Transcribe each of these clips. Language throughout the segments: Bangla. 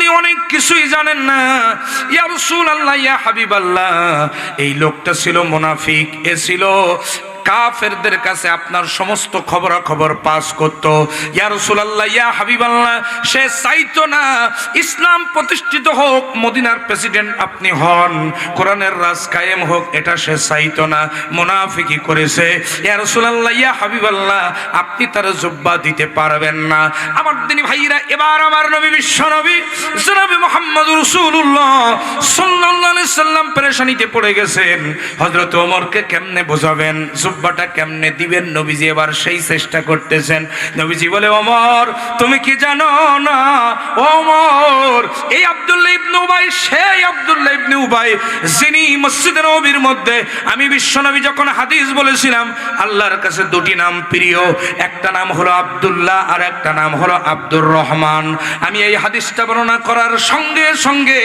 আপনি অনেক কিছুই জানেন না। ইয়া রাসূলুল্লাহ, ইয়া হাবিবাল্লাহ, এই লোকটা ছিল মুনাফিক, এ ছিল কাফেরদের কাছে আপনার সমস্ত খবরাখবর পাস করত। ইয়া রাসূলুল্লাহ, ইয়া হাবিবাল্লাহ, সে চাইতো না ইসলাম প্রতিষ্ঠিত হোক, মদিনার প্রেসিডেন্ট আপনি হন, কোরআনের রাজ কায়েম হোক, এটা সে চাইতো না, মুনাফিকি করেছে। ইয়া রাসূলুল্লাহ, ইয়া হাবিবাল্লাহ, আপনি তার জুব্বা দিতে পারবেন না। আমার দিনী ভাইরা, এবার আমার নবী, বিশ্ব নবী জনাব মুহাম্মদুর রাসূলুল্লাহ সাল্লাল্লাহু আলাইহি সাল্লাম পেরেশানিতে পড়ে গেছেন। হযরত ওমরকে কেমনে বোঝাবেন, জুব্বাটা কেমনে দিবেন, নবীজি এবার সেই চেষ্টা করতেছেন। নবীজি বলে, ওমর তুমি কি জানো না ওমর, এই আব্দুল্লাহ ইবনে উবাই সেই আব্দুল্লাহ ইবনে উবাই যিনি মসজিদে নববীর মধ্যে আমি বিশ্বনবী যখন হাদিস বলেছিলাম আল্লাহর কাছে দুটি নাম প্রিয়, একটা নাম হলো আব্দুল্লাহ আর একটা নাম হলো আব্দুর রহমান। আমি এই হাদিসটা বর্ণনা করার সঙ্গে সঙ্গে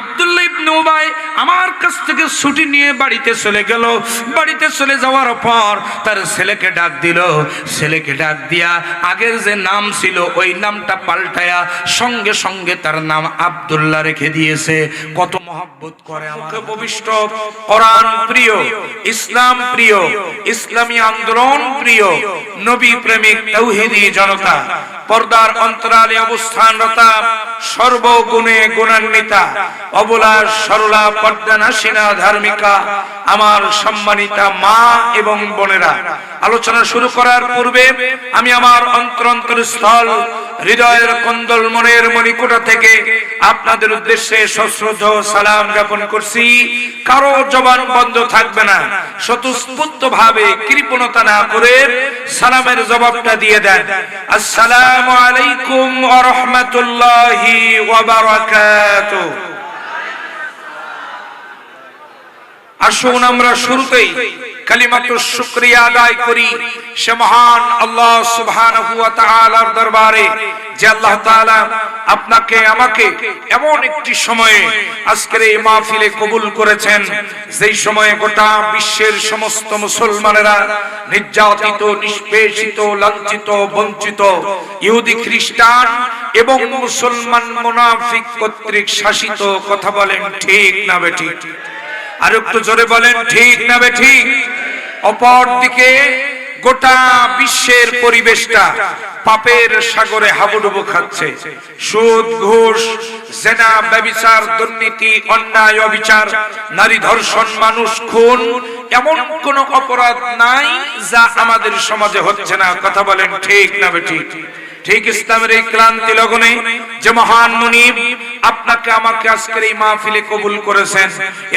আব্দুল্লাহ ইবনে উবাই আমার কাছ থেকে ছুটি নিয়ে বাড়িতে চলে গেল। বাড়িতে চলে যাওয়ার পর তার ছেলেকে ডাক দিল। ছেলেকে ডাক দিয়া আগের যে নাম ছিল ওই নামটা পাল্টায়া সঙ্গে সঙ্গে তার নাম আব্দুল্লাহ রেখে দিয়েছে। কত মহব্বত করে আমাকে ভবিষ্ঠ, কোরআন প্রিয়, ইসলাম প্রিয়, ইসলামী আন্দোলন প্রিয়, নবী প্রেমিক তাওহীদি জনতা, পর্দার অন্তরালে অবস্থানরতা, সর্বগুণে গুণান্বিতা, অবলা সরলা পর্দানাসীনা ধার্মিকা আমার সম্মানিতা মা এবং বোনেরা, আলোচনা শুরু করার পূর্বে আমি আমার অন্তরস্থল, হৃদয়ের কন্দল, মনের মণিকোঠা থেকে আপনাদের উদ্দেশ্যে সশ্রদ্ধ সালাম জ্ঞাপন করছি। কারো জবান বন্ধ থাকবে না, স্বতঃস্ফূর্ত ভাবে কৃপণতা না করে সালামের জবাবটা দিয়ে দেন। আসসালামু আলাইকুম ওয়া রাহমাতুল্লাহি ওয়া বারাকাতুহু। আসুন আমরা শুরুতেই কালিমাতুশ শুকরিয়া আদায় করি সে মহান আল্লাহ সুবহানাহু ওয়া তাআলার দরবারে, যে আল্লাহ তাআলা আপনাকে আমাকে এমন একটি সময়ে আজকের এই মাহফিলে কবুল করেছেন, যেই সময়ে গোটা বিশ্বের সমস্ত মুসলমানেরা নির্যাতিত, নিষ্পেষিত, লাঞ্ছিত, বঞ্চিত, ইহুদি, খ্রিস্টান এবং মুসলমান মুনাফিক কর্তৃক শাসিত। কথা বলেন ঠিক না বেঠিক? আর একটু জোরে বলেন ঠিক না বেঠিক? অপরদিকে গোটা বিশ্বের পরিবেশটা পাপের সাগরে হাবুডুবু খাচ্ছে। সুদ, ঘুষ, জেনা, ব্যভিচার, দুর্নীতি, অন্যায়, অবিচার, নারী ধর্ষণ, মানুষ খুন, এমন কোন অপরাধ নাই যা আমাদের সমাজে হচ্ছে না। কথা বলেন ঠিক না বেঠিক? ঠিক ইসলামের এই ক্রান্তি লগনে যে মহান মুনিব আপনাকে আমাকে আজকের এই মাহফিলে কবুল করেছেন,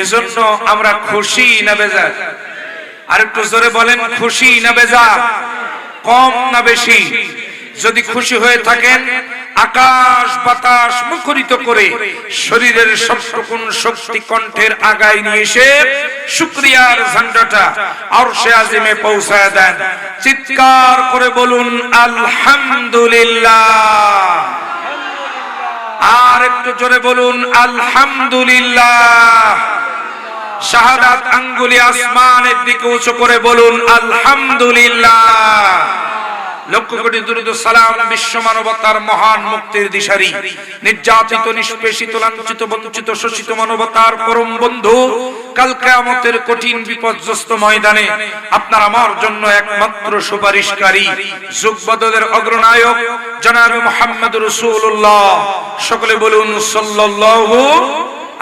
এজন্য আমরা খুশি না বেজার? আর একটু জোরে বলেন, খুশি না বেজার? কম না বেশি? যদি খুশি হয়ে থাকেন আকাশ বাতাস মুখরিত করে শরীরের সবটুকুন শক্তি কণ্ঠের আগায় নিয়ে এসে শুকরিয়ার ঝান্ডাটা আরশে আজিমে পৌঁছায় দেন। চিৎকার করে বলুন আলহামদুলিল্লাহ। আর একটু জোরে বলুন আলহামদুলিল্লাহ। শাহাদাত আঙ্গুলি আসমানের দিকে উঁচু করে বলুন আলহামদুলিল্লাহ। লক্ষ কোটি দুরূদ সালাম বিশ্ব মানবতার মহান মুক্তির দিশারি, নির্যাতিত, নিষ্পেষিত, লাঞ্ছিত, বঞ্চিত, শোষিত মানবতার পরম বন্ধু, কাল কিয়ামতের কঠিন বিপর্যস্ত ময়দানে আপনার আমার জন্য একমাত্র সুপারিশকারী, যুগ বদলের অগ্রনায়ক জনাবে মুহাম্মদুর রাসূলুল্লাহ। সকলে বলুন সাল্লাল্লাহু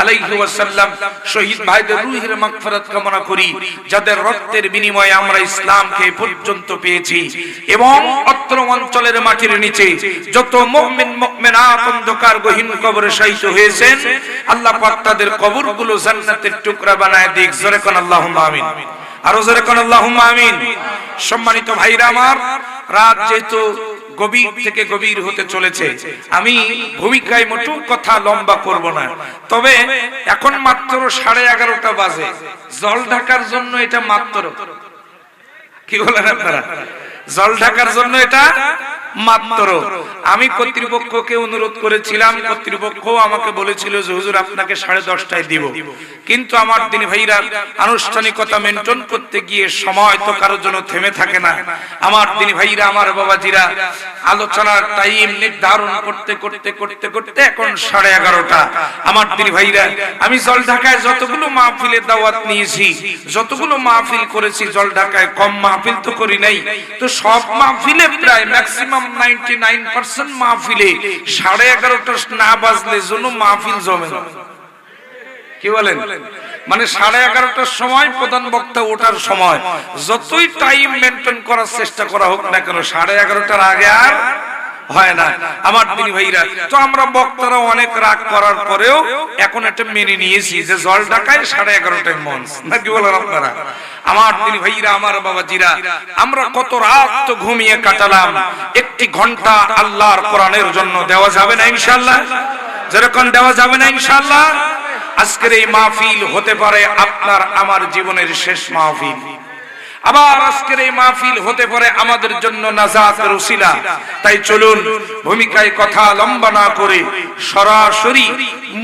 আলাইহি ওয়াসাল্লাম। শহীদ ভাইদের রূহের মাগফিরাত কামনা করি, যাদের রক্তের বিনিময়ে আমরা ইসলামকে পর্যন্ত পেয়েছি, এবং অত্র অঞ্চলের মাটির নিচে যত মুমিন মুমিনাত অন্ধকার গহীন কবরে শায়িত হয়েছেন, আল্লাহ পাক তাদের কবরগুলো জান্নাতের টুকরা বানায় দিক। জোরে কোন আল্লাহুম্মা আমিন। আর জোরে কোন আল্লাহুম্মা আমিন। সম্মানিত ভাইরা আমার, রাত যেহেতু গভীর থেকে গভীর হতে চলেছে, আমি ভূমিকায় মোটেও কথা লম্বা করব না। তবে এখন মাত্র 11:30 বাজে, জল ঢাকার জন্য এটা মাত্র, কি বলেন আপনারা? জল ঢাকার জন্য এটা মাত্র। আমি কর্তৃপক্ষকে অনুরোধ করেছিলাম, কর্তৃপক্ষ আমাকে বলেছিল যে হুজুর আপনাকে 10:30টায় দিব, কিন্তু আমার দিনী ভাইরা আনুষ্ঠানিকতা মেনটেন করতে গিয়ে সময় তো কারোর জন্য থেমে থাকে না। আমার দিনী ভাইরা, আমার বাবাজিরা, আলোচনার টাইম নির্ধারণ করতে করতে করতে করতে এখন 11:30টা। আমার দিনী ভাইরা, আমি জলঢাকায় যতগুলো মাহফিলে দাওয়াত নিয়েছি, যতগুলো মাহফিল করেছি, জলঢাকায় কম মাহফিল তো করি নাই, তো সব মাহফিলে প্রায় ম্যাক্সিমাম 99% মাহফিলে 11:30টা না বাজলে যেন মাহফিল জমে না। কি বলেন? মানে 11:30টার সময় প্রধান বক্তা ওঠার সময়, যতই টাইম মেনটেন করার চেষ্টা করা হোক না কেন 11:30টার আগে আর হয় না। আমার দিনী ভাইরা, তো আমরা বক্তারা অনেক রাগ করার পরেও এখন একটা মেনে নিয়েছি যে জলঢাকায় 11:30টায় মঞ্চ, নাকি বলেন আপনারা? আমার দিনী ভাইরা, আমার বাবাজিরা, আমরা কত রাত তো ঘুমিয়ে কাটালাম, একটি ঘন্টা আল্লাহর কোরআনের জন্য দেওয়া যাবে না ইনশাআল্লাহ? যেরকম দেওয়া যাবে না ইনশাআল্লাহ? আজকের এই মাহফিল হতে পারে আপনার আমার জীবনের শেষ মাহফিল, আবার আজকের এই মাহফিল হতে পারে আমাদের জন্য নাজাতের উসিলা। তাই চলুন ভূমিকায় কথা লম্বা না করে সরাসরি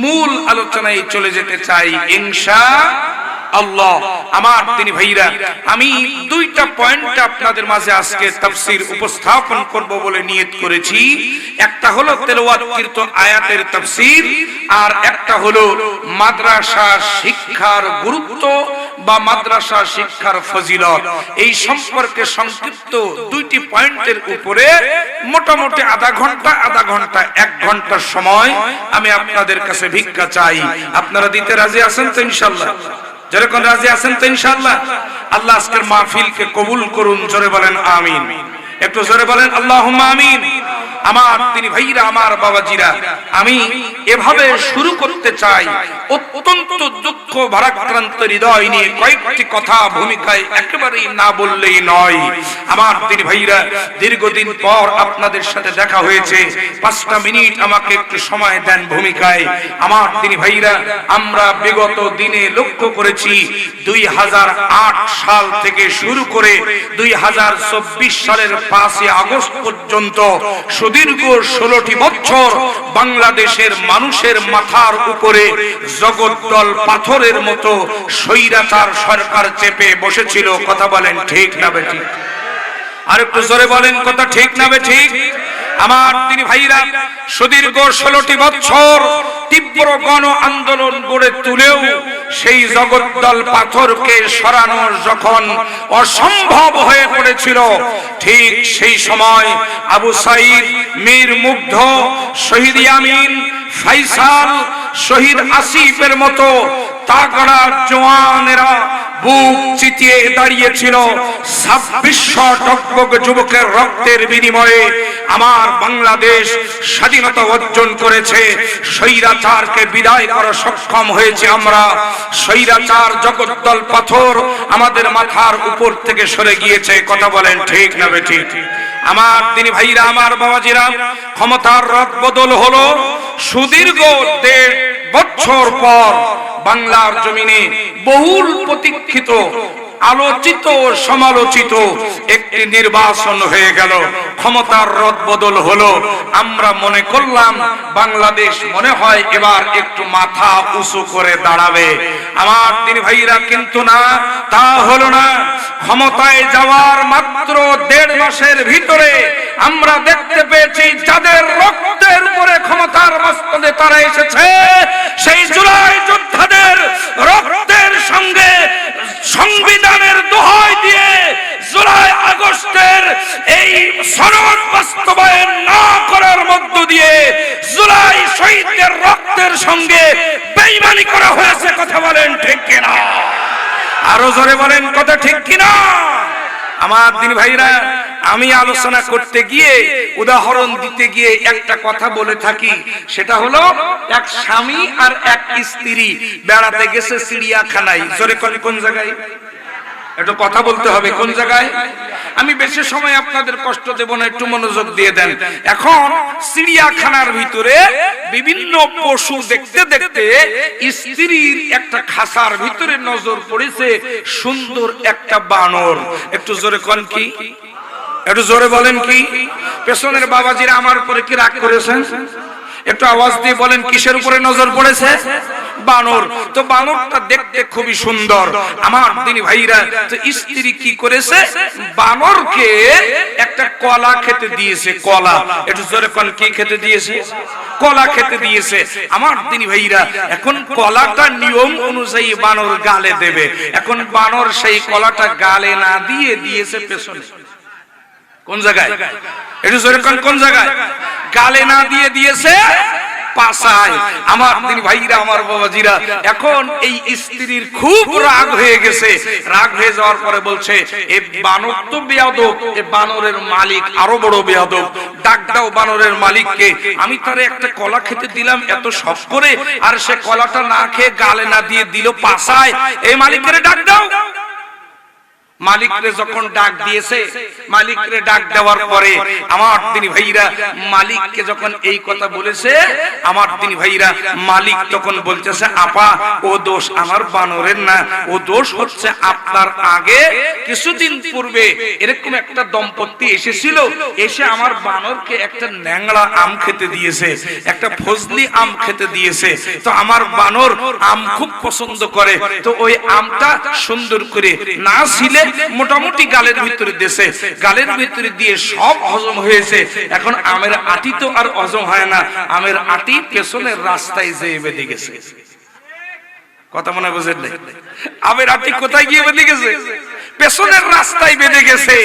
মূল আলোচনায় চলে যেতে চাই ইনশাআল্লাহ। আমার দিনী ভাইরা, আমি দুইটা পয়েন্ট আপনাদের মাঝে আজকে তাফসীর উপস্থাপন করব বলে নিয়ত করেছি। একটা হলো তেলাওয়াতকৃত আয়াতের তাফসীর, আর একটা হলো মাদ্রাসা শিক্ষার গুরুত্ব বা মাদ্রাসা শিক্ষার ফজিলত। এই সম্পর্কে সংক্ষিপ্ত দুইটি পয়েন্টের উপরে মোটামুটি আধা ঘন্টা 1 ঘন্টার সময় আমি আপনাদের কাছে ভিক্ষা চাই। আপনারা দিতে রাজি আছেন তো ইনশাআল্লাহ? যেরকম রাজি আছেন তো ইনশাআল্লাহ? আল্লাহ আজকের মাহফিলকে কবুল করুন, জোরে বলেন আমিন। একটু জোরে বলেন আল্লাহুম্মা আমিন। আমার দিনী ভাইরা, আমার বাবাজিরা, আমি এভাবে শুরু করতে চাই অত্যন্ত দুঃখ ভারাক্রান্ত হৃদয় নিয়ে কয়েকটি কথা ভূমিকায় একেবারেই না বললেই নয়। আমার দিনী ভাইরা, দীর্ঘদিন পর আপনাদের সাথে দেখা হয়েছে, 5টা মিনিট আমাকে একটু সময় দেন ভূমিকায়। আমার দিনী ভাইরা, আমরা বিগত দিনে লক্ষ্য করেছি 2008 সাল থেকে শুরু করে 2024 সালের 5 আগস্ট পর্যন্ত সুদীর্ঘ 16টি বছর বাংলাদেশের মানুষের মাথার উপরে জগদ্দল পাথরের মতো স্বৈরাচার সরকার চেপে বসেছিল। কথা বলেন ঠিক না বেঠিক? আর একটু জোরে বলেন, কথা ঠিক না বেঠিক? আমার দিনী ভাইরা, সুদীর্ঘ 16টি বছর তীব্র গণ আন্দোলন গড়ে তুলেও সেই জগদ্দল পাথরকে সরানো যখন অসম্ভব হয়ে পড়েছিল, ঠিক সেই সময় আবু সাইদ, মীর মুগ্ধ, শহীদ ইয়ামিন, ফাইসাল, শহীদ আসিফের মতো তাগড়া জওয়ানেরা বুক চিতিয়ে দাঁড়িয়েছিল। 2600 টকবক যুবকের রক্তের বিনিময়ে আমার বাংলাদেশ স্বাধীনতা অর্জন করেছে। স্বৈরাচারকে বিদায় করা সক্ষম হয়েছে আমরা। স্বৈরাচার জগদ্দল পাথর আমাদের মাথার উপর থেকে সরে গিয়েছে। কথা বলেন ঠিক না বেঠিক? আমার দিনী ভাইরা, আমার বাবাজিরা, ক্ষমতার রদ বদল হলো সুদীর্ঘ 1.5 বছর পর বাংলার জমিনে বহুল প্রতীক্ষিত, আলোচিত, সমালোচিত একটি নির্বাচন হয়ে গেল। ক্ষমতার রদ বদল হলো। আমরা মনে করলাম বাংলাদেশ মনে হয় এবার একটু মাথা উঁচু করে দাঁড়াবে। আমার দিনী ভাইরা, কিন্তু না, তা হলো না। ক্ষমতায় যাওয়ার মাত্র 1.5 মাসের ভিতরে আমরা দেখতে পেয়েছি যাদের রক্তের উপরে ক্ষমতার মস্তদে তারা এসেছে, সেই জুলাই যোদ্ধাদের রক্তের সঙ্গে সংবিধানের দোহাই দিয়ে জুলাই আগস্টের এই সনদ বাস্তবায়ন না করার মধ্য দিয়ে জুলাই শহীদদের রক্তের সঙ্গে বেঈমানি করা হয়েছে। কথা বলেন ঠিক কিনা? আরো জোরে বলেন, কথা ঠিক কিনা? আমার দিনী ভাইরা, আমি আলোচনা করতে গিয়ে, উদাহরণ দিতে গিয়ে একটা কথা বলে থাকি, সেটা হলো এক স্বামী আর এক স্ত্রী বেড়াতে গেছে চিড়িয়াখানায়। জোরে কোন জায়গায়? একটু কথা বলতে হবে, কোন জায়গায়? আমি বেশি সময় আপনাদের কষ্ট দেব না, একটু মনোযোগ দিয়ে দেন। এখন চিড়িয়াখানার ভিতরে বিভিন্ন পশু দেখতে দেখতে স্ত্রীর একটা খাসার ভিতরে নজর পড়েছে সুন্দর একটা বানর। একটু জোরে কোন কি? একটু জোরে বলেন কি? পেছনের বাবাজিরা আমার উপরে কি রাগ করেছেন? একটু আওয়াজ দিয়ে বলেন কিসের উপরে নজর পড়েছে? বানর। তো বানরটা দেখতে খুবই সুন্দর। আমার দিনী ভাইরা, তো স্ত্রী কি করেছে? বানরকে একটা কলা খেতে দিয়েছে। কলা, একটু জোরে কোন কি খেতে দিয়েছে? কলা খেতে দিয়েছে। আমার দিনী ভাইরা, এখন কলাটা নিয়ম অনুযায়ী বানর গালে দেবে। এখন বানর সেই কলাটা গালে না দিয়ে দিয়েছে পেছনে। কোন জায়গায়? একটু জোরে কোন কোন জায়গায়? গালে না দিয়ে দিয়েছে পাছায়। আমার দিনী ভাইরা, আমার বাবাজিরা, এখন এই স্ত্রীর খুব রাগ হয়ে গেছে। রাগ হয়ে যাওয়ার পরে বলছে, এই বানর তো বেয়াদব, এই বানরের মালিক আরো বড় বেয়াদব। ডাক দাও বানরের মালিককে। আমি তারে একটা কলা খেতে দিলাম এত শখ করে, আর সে কলাটা না খেয়ে গালে না দিয়ে দিল পাছায়। এই মালিকের ডাক দাও। মালিকরে যখন ডাক দিয়েছে, মালিকরে ডাক দেওয়ার পরে আমার দিনী ভাইরা, মালিককে যখন এই কথা বলেছে, আমার দিনী ভাইরা, মালিক তখন বলতেছে, আপা ও দোষ আমার বানরের না, ও দোষ হচ্ছে আপনার। আগে কিছুদিন পূর্বে এরকম একটা দম্পতি এসেছিল, এসে আমার বানরকে একটা ন্যাংড়া আম খেতে দিয়েছে, একটা ফজলি আম খেতে দিয়েছে। তো আমার বানর আম খুব পছন্দ করে, তো ওই আমটা সুন্দর করে না ছিলে মোটামুটি গালের ভিতরে দিয়েছে। গালের ভিতরে দিয়ে সব হজম হয়েছে। এখন আমের আটি তো আর হজম হয় না, আমের আটি পেছনের রাস্তায় যেয়ে বেঁধে গেছে। কথা মনে বুঝেন নাই? আমের আটি কোথায় গিয়ে বেঁধে গেছে? পেছনের রাস্তায় বেঁধে গেছে।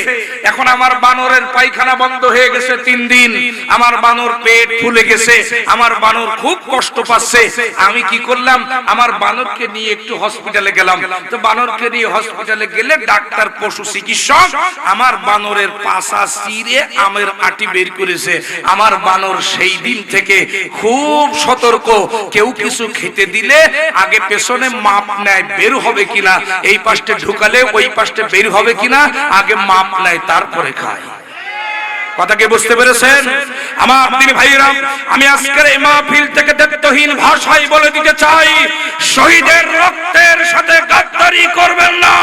এখন আমার বানরের পায়খানা বন্ধ হয়ে গেছে 3 দিন। আমার বানর পেট ফুলে গেছে, আমার বানর খুব কষ্ট পাচ্ছে। আমি কি করলাম? আমার বানরকে নিয়ে একটু হসপিটালে গেলাম। তো বানরকে নিয়ে হসপিটালে গেলে ডাক্তার, পশু চিকিৎসক আমার বানরের পাছা চিরে আমের আটি বের করেছে। আমার বানর সেই দিন থেকে খুব সতর্ক। কেউ কিছু খেতে দিলে আগে পেছনে মাপ নেয় বের হবে কিনা, এই পাশে ঢুকালে ওই পাশে বের হবে কিনা, আগে মাপ নেয় তারপরে খায়। কথা কি বুঝতে পেরেছেন? আমার দিনী ভাইরা, আমি আজকের এই মাহফিল থেকে দায়িত্বহীন ভাষায় বলে দিতে চাই, শহীদের রক্তের সাথে গাদ্দারি করবেন না।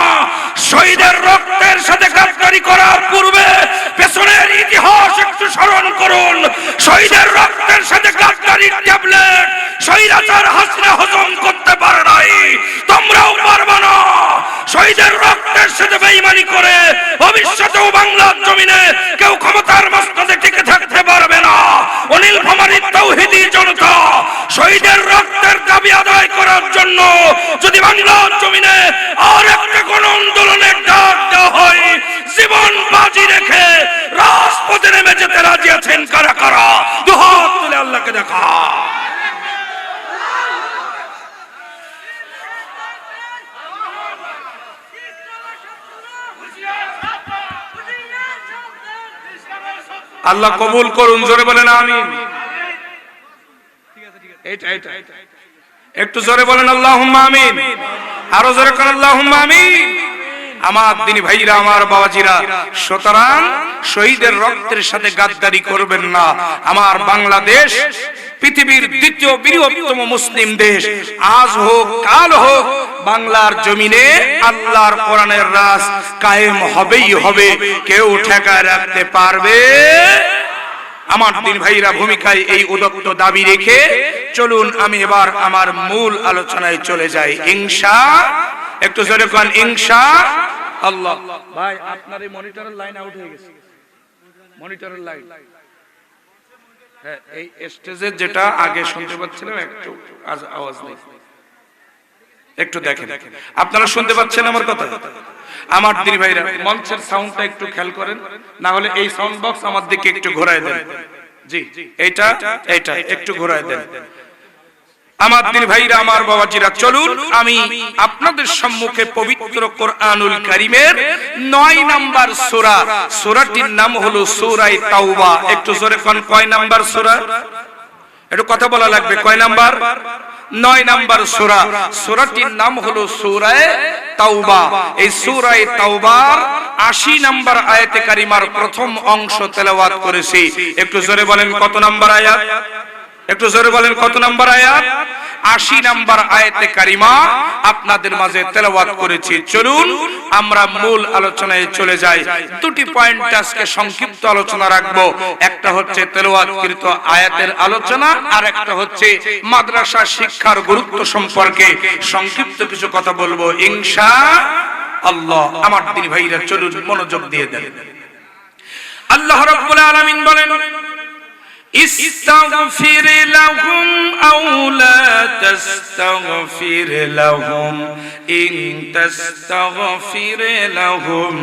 শহীদের রক্তের সাথে গাদ্দারি করার পূর্বে পেছনের ইতিহাস একটু স্মরণ করুন। শহীদের রক্তের সাথে গাদ্দারির ট্যাবলেট স্বৈরাচার হাসিনা হজম করতে পারে নাই, তোমরাও পারবে না। শহীদের রক্তের সাথে বেঈমানি করে ভবিষ্যতেও বাংলার জমিনে কেউ ক্ষমতার মস্তদে টিকে থাকতে পারবে না। অনিল ফামারির তাওহীদি জনতা শহীদের রক্তের দাবি আদায় করার জন্য যদি বাংলার জমিনে আর একটা গণ আন্দোলনের ডাক দেওয়া হয়, জীবন বাজি রেখে রাজপথে নেমে যেতে রাজি আছেন কারা কারা? দুহাত তুলে আল্লাহকে দেখা। আল্লাহ কবুল করুন, জোরে বলেন আমিন। একটু জোরে বলেন আল্লাহুম্মা আমিন। আরো জোরে করেন আল্লাহুম্মা আমিন। আমার দিনী ভাইরা, আমার বাবাজিরা, সুতরাং শহীদের রক্তের সাথে গাদ্দারি করবেন না। আমার বাংলাদেশ পৃথিবীর দ্বিতীয় বৃহত্তম মুসলিম দেশ। আজ হোক কাল হোক বাংলার জমিনে আল্লাহর কোরআনের রাজ কায়েম হবেই হবে, কেউ ঠেকায় রাখতে পারবে। আমার দিন ভাইরা, ভূমিকায় এই উদ্যোক্ত দাবি রেখে চলুন আমি এবার আমার মূল আলোচনায় চলে যাই। একটু জোরে কোন ইনশাআল্লাহ। ভাই আপনার এই মনিটরের লাইন আউট হয়ে গেছে, মনিটরের লাইন। হ্যাঁ, এই স্টেজের যেটা আগে শুনতে পাচ্ছিলাম একটু আওয়াজ নেই, একটু দেখেন। আপনারা শুনতে পাচ্ছেন আমার কথা? আমার দিনী ভাইরা, মঞ্চের সাউন্ডটা একটু খেয়াল করেন, না হলে এই সাউন্ড বক্স আমার দিকে একটু ঘোরায় দেন। জি, এইটা একটু ঘোরায় দেন। আমার দিনী ভাইরা, আমার বাবাজিরা, চলুন আমি আপনাদের সম্মুখে পবিত্র কোরআনুল কারীমের 9 নাম্বার সূরা, সূরাটির নাম হলো সূরা তাওবা। একটু জোরে কোন, কয় নাম্বার সূরা? একটু কথা বলা লাগবে। কয় নাম্বার? 9 নাম্বার সূরা। সূরাটির নাম হলো সূরা তাওবা। এই সূরা তাওবার 80 নাম্বার আয়াতে কারিমার প্রথম অংশ তেলাওয়াত করেছি। একটু জোরে বলেন কত নাম্বার আয়াত? একটু জোরে বলেন কত নাম্বার আয়াত? 80 নম্বর আয়াতে কারিমা আপনাদের মাঝে তেলাওয়াত করেছি। চলুন আমরা মূল আলোচনায় চলে যাই। দুটি পয়েন্ট আজকে সংক্ষিপ্ত আলোচনা রাখবো। একটা হচ্ছে তেলাওয়াতকৃত আয়াতের আলোচনা, আর একটা হচ্ছে মাদ্রাসা শিক্ষার গুরুত্ব সম্পর্কে সংক্ষিপ্ত কিছু কথা বলবো ইনশাআল্লাহ। আমার দিনী ভাইরা চলুন মনোযোগ দিয়ে দেন। আল্লাহ রাব্বুল আলামিন বলেন, ইস্তাগফির লাহুম আও লা তাস্তাগফির লাহুম ইন তাস্তাগফির লাহুম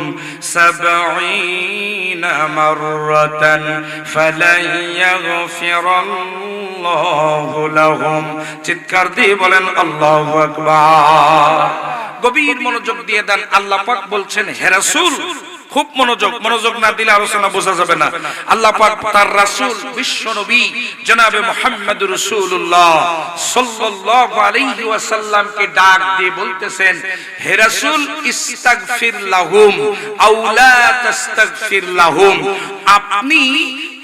৭০ মাররাতান ফালান ইয়াগফিরাল্লাহু লাহুম। চিৎকার দিয়ে বলেন আল্লাহু আকবার। গভীর মনোযোগ দিয়ে দেন। আল্লাহ পাক বলছেন, হে রাসূল, খুব মনোযোগ না দিলে আলোচনা বোঝা যাবে না। আল্লাহ পাক তার রাসূল বিশ্ব নবী জনাবে মুহাম্মদুর রাসূলুল্লাহ সাল্লাল্লাহু আলাইহি ওয়াসাল্লামকে ডাক দিয়ে বলতেছেন, হে রাসূল, ইস্তাগফির লাহুম আও লা তাস্তাগফির লাহুম, আপনি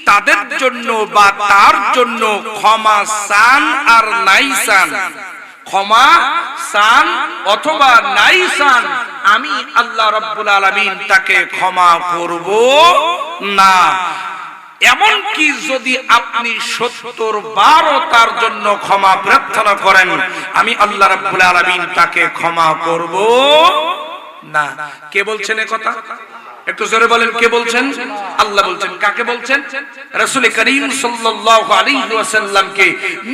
তাদের জন্য বা তার জন্য ক্ষমা চান আর নাই চান, ক্ষমা চান অথবা নাই চান, আমি আল্লাহ রাব্বুল আলামিন তাকে ক্ষমা করব না। এমন কি যদি আপনি ৭০ বারও তার জন্য ক্ষমা প্রার্থনা করেন, আমি আল্লাহ রাব্বুল আলামিন তাকে ক্ষমা করব না। কে বলছেন এই কথা? একটু জোরে বলেন, কে বলছেন? আল্লাহ বলছেন। কাকে বলছেন? রাসূল করিম সাল্লাল্লাহু আলাইহি ওয়াসাল্লামকে